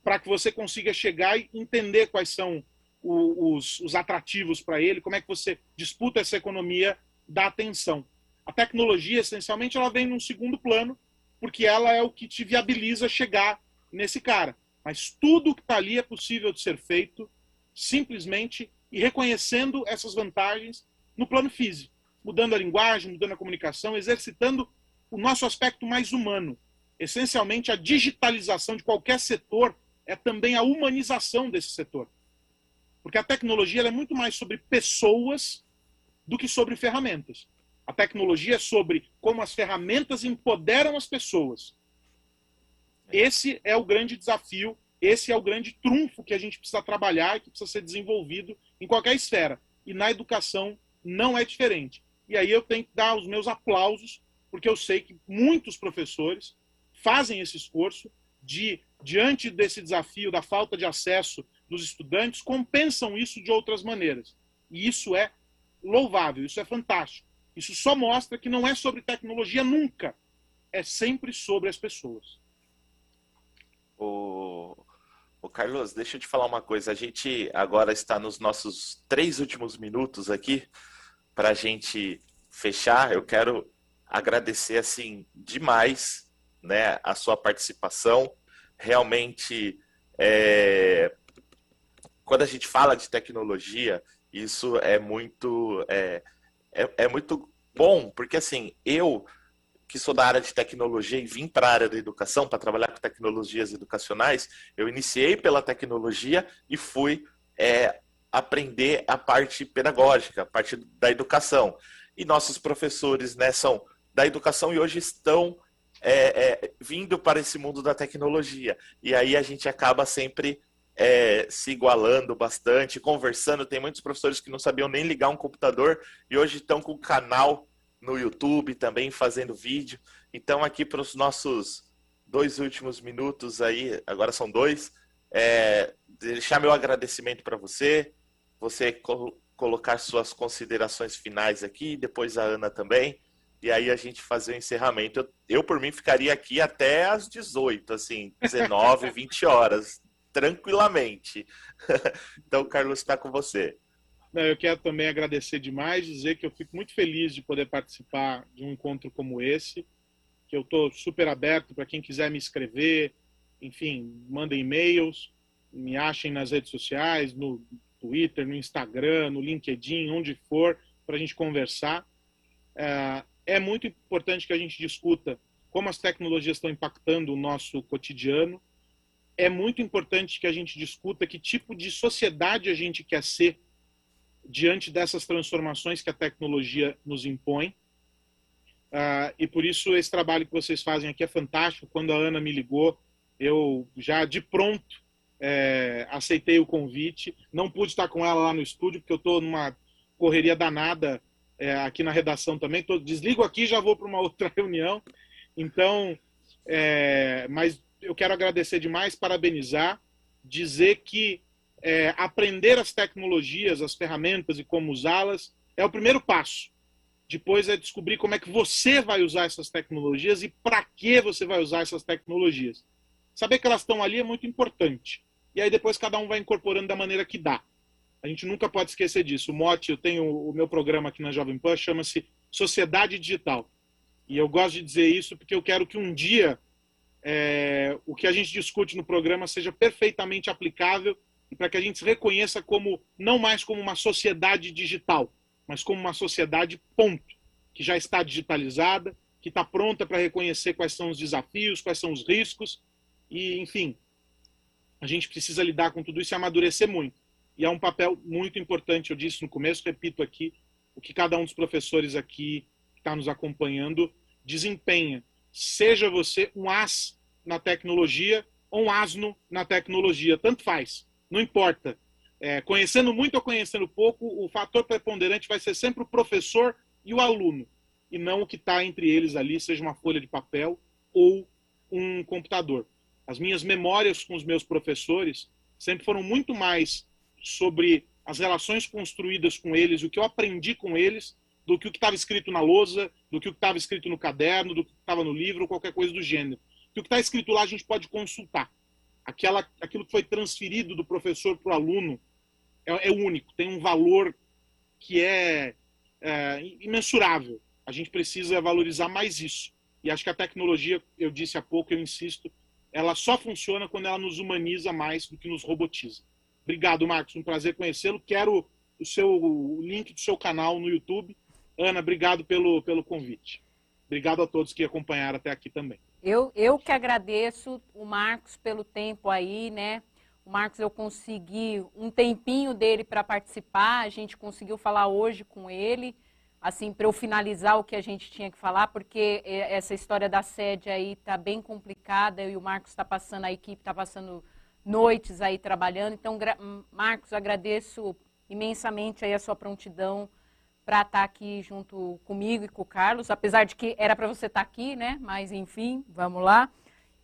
para que você consiga chegar e entender quais são os atrativos para ele, como é que você disputa essa economia da atenção. A tecnologia, essencialmente, ela vem num segundo plano, porque ela é o que te viabiliza chegar nesse cara. Mas tudo que está ali é possível de ser feito simplesmente e reconhecendo essas vantagens no plano físico, mudando a linguagem, mudando a comunicação, exercitando o nosso aspecto mais humano. Essencialmente, a digitalização de qualquer setor é também a humanização desse setor. Porque a tecnologia ela é muito mais sobre pessoas do que sobre ferramentas. A tecnologia é sobre como as ferramentas empoderam as pessoas. Esse é o grande desafio, esse é o grande trunfo que a gente precisa trabalhar e que precisa ser desenvolvido em qualquer esfera. E na educação não é diferente. E aí eu tenho que dar os meus aplausos, porque eu sei que muitos professores fazem esse esforço diante desse desafio da falta de acesso dos estudantes, compensam isso de outras maneiras. E isso é louvável, isso é fantástico. Isso só mostra que não é sobre tecnologia nunca, é sempre sobre as pessoas. Ô Carlos, deixa eu te falar uma coisa. A gente agora está nos nossos 3 últimos minutos aqui para a gente fechar. Eu quero agradecer assim demais, né, a sua participação. Realmente, quando a gente fala de tecnologia, isso é muito bom, porque assim, eu que sou da área de tecnologia e vim para a área da educação para trabalhar com tecnologias educacionais, eu iniciei pela tecnologia e fui aprender a parte pedagógica, a parte da educação. E nossos professores, né, são da educação e hoje estão vindo para esse mundo da tecnologia. E aí a gente acaba sempre se igualando bastante, conversando. Tem muitos professores que não sabiam nem ligar um computador e hoje estão com o canal no YouTube também fazendo vídeo. Então aqui para os nossos 2 últimos minutos aí, agora são 2, deixar meu agradecimento para você colocar suas considerações finais aqui, depois a Ana também, e aí a gente fazer o encerramento. Eu por mim ficaria aqui até às 18, assim, 19, 20 horas, tranquilamente. Então o Carlos está com você. Eu quero também agradecer demais, dizer que eu fico muito feliz de poder participar de um encontro como esse, que eu estou super aberto para quem quiser me escrever, enfim, mandem e-mails, me achem nas redes sociais, no Twitter, no Instagram, no LinkedIn, onde for, para a gente conversar. É muito importante que a gente discuta como as tecnologias estão impactando o nosso cotidiano. É muito importante que a gente discuta que tipo de sociedade a gente quer ser diante dessas transformações que a tecnologia nos impõe. E por isso esse trabalho que vocês fazem aqui é fantástico. Quando a Ana me ligou, eu já de pronto aceitei o convite. Não pude estar com ela lá no estúdio, porque eu estou numa correria danada aqui na redação também. Desligo aqui e já vou para uma outra reunião. Então, mas eu quero agradecer demais, parabenizar, dizer que aprender as tecnologias, as ferramentas e como usá-las é o primeiro passo. Depois é descobrir como é que você vai usar essas tecnologias e para que você vai usar essas tecnologias. Saber que elas estão ali é muito importante. E aí depois cada um vai incorporando da maneira que dá. A gente nunca pode esquecer disso. O mote, eu tenho o meu programa aqui na Jovem Pan, chama-se Sociedade Digital. E eu gosto de dizer isso porque eu quero que um dia o que a gente discute no programa seja perfeitamente aplicável e para que a gente se reconheça como não mais como uma sociedade digital, mas como uma sociedade, ponto, que já está digitalizada, que está pronta para reconhecer quais são os desafios, quais são os riscos, e, enfim, a gente precisa lidar com tudo isso e amadurecer muito. E é um papel muito importante, eu disse no começo, repito aqui, o que cada um dos professores aqui que está nos acompanhando desempenha. Seja você um as na tecnologia ou um asno na tecnologia, tanto faz, não importa. Conhecendo muito ou conhecendo pouco, o fator preponderante vai ser sempre o professor e o aluno, e não o que está entre eles ali, seja uma folha de papel ou um computador. As minhas memórias com os meus professores sempre foram muito mais sobre as relações construídas com eles, o que eu aprendi com eles, do que o que estava escrito na lousa, do que o que estava escrito no caderno, do que estava no livro, qualquer coisa do gênero. Porque o que está escrito lá a gente pode consultar. Aquilo que foi transferido do professor para o aluno é único, tem um valor que é imensurável. A gente precisa valorizar mais isso. E acho que a tecnologia, eu disse há pouco, eu insisto, ela só funciona quando ela nos humaniza mais do que nos robotiza. Obrigado, Marcos, um prazer conhecê-lo. Quero o link do seu canal no YouTube. Ana, obrigado pelo convite. Obrigado a todos que acompanharam até aqui também. Eu que agradeço o Marcos pelo tempo aí, né? O Marcos, eu consegui um tempinho dele para participar, a gente conseguiu falar hoje com ele, assim, para eu finalizar o que a gente tinha que falar, porque essa história da sede aí está bem complicada, eu e o Marcos está passando, a equipe está passando noites aí trabalhando. Então, Marcos, agradeço imensamente aí a sua prontidão para estar aqui junto comigo e com o Carlos, apesar de que era para você estar aqui, né? Mas, enfim, vamos lá.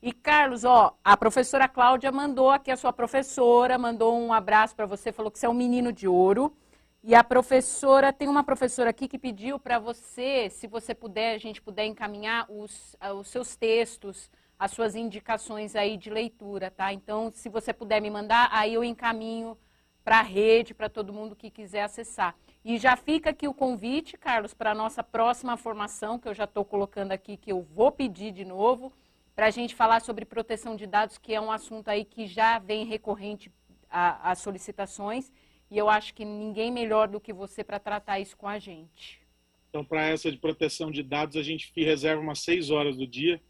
E, Carlos, ó, a professora Cláudia mandou aqui, a sua professora, mandou um abraço para você, falou que você é um menino de ouro. E a professora, tem uma professora aqui que pediu para você, se você puder, a gente puder encaminhar os seus textos, as suas indicações aí de leitura, tá? Então, se você puder me mandar, aí eu encaminho para a rede, para todo mundo que quiser acessar. E já fica aqui o convite, Carlos, para a nossa próxima formação, que eu já estou colocando aqui, que eu vou pedir de novo, para a gente falar sobre proteção de dados, que é um assunto aí que já vem recorrente às solicitações, e eu acho que ninguém melhor do que você para tratar isso com a gente. Então, para essa de proteção de dados, a gente reserva umas 6 horas do dia.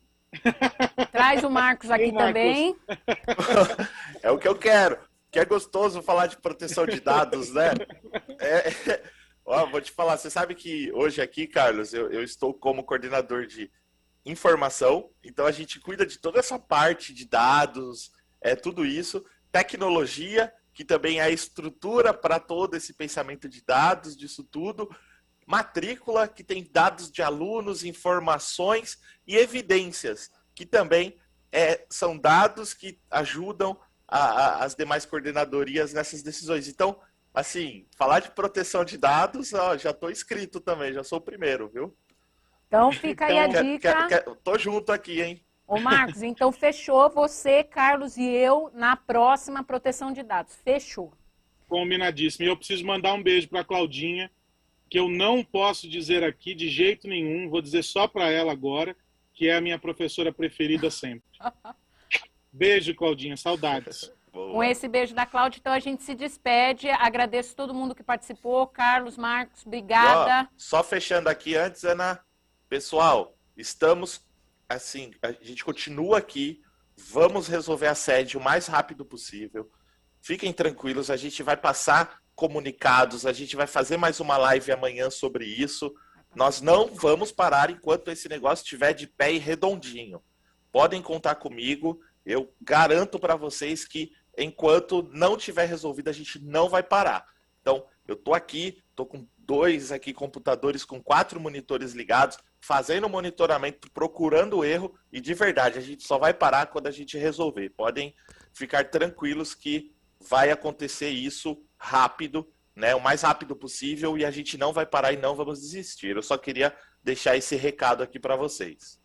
Traz o Marcos aqui também. É o que eu quero, que é gostoso falar de proteção de dados, né? Ó, vou te falar, você sabe que hoje aqui, Carlos, eu estou como coordenador de informação, então a gente cuida de toda essa parte de dados, tudo isso, tecnologia, que também é a estrutura para todo esse pensamento de dados, disso tudo, matrícula, que tem dados de alunos, informações e evidências, que também são dados que ajudam as demais coordenadorias nessas decisões. Então, assim, falar de proteção de dados, ó, já estou inscrito também, já sou o primeiro, viu? Então fica aí a dica. Tô junto aqui, hein? Ô Marcos, então fechou você, Carlos e eu na próxima proteção de dados. Fechou. Combinadíssimo. E eu preciso mandar um beijo para a Claudinha, que eu não posso dizer aqui de jeito nenhum, vou dizer só para ela agora, que é a minha professora preferida sempre. Beijo, Claudinha, saudades. Boa. Com esse beijo da Cláudia, então a gente se despede. Agradeço todo mundo que participou. Carlos, Marcos, obrigada. Ó, só fechando aqui antes, Ana, pessoal, estamos, assim, a gente continua aqui, vamos resolver a sede o mais rápido possível. Fiquem tranquilos, a gente vai passar comunicados, a gente vai fazer mais uma live amanhã sobre isso. Nós não vamos parar enquanto esse negócio estiver de pé e redondinho. Podem contar comigo, eu garanto para vocês que enquanto não tiver resolvido, a gente não vai parar. Então, eu tô aqui, tô com 2 aqui computadores com 4 monitores ligados, fazendo monitoramento, procurando o erro, e de verdade, a gente só vai parar quando a gente resolver. Podem ficar tranquilos que vai acontecer isso rápido, né, o mais rápido possível, e a gente não vai parar e não vamos desistir. Eu só queria deixar esse recado aqui para vocês.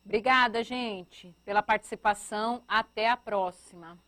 Obrigada, gente, pela participação. Até a próxima.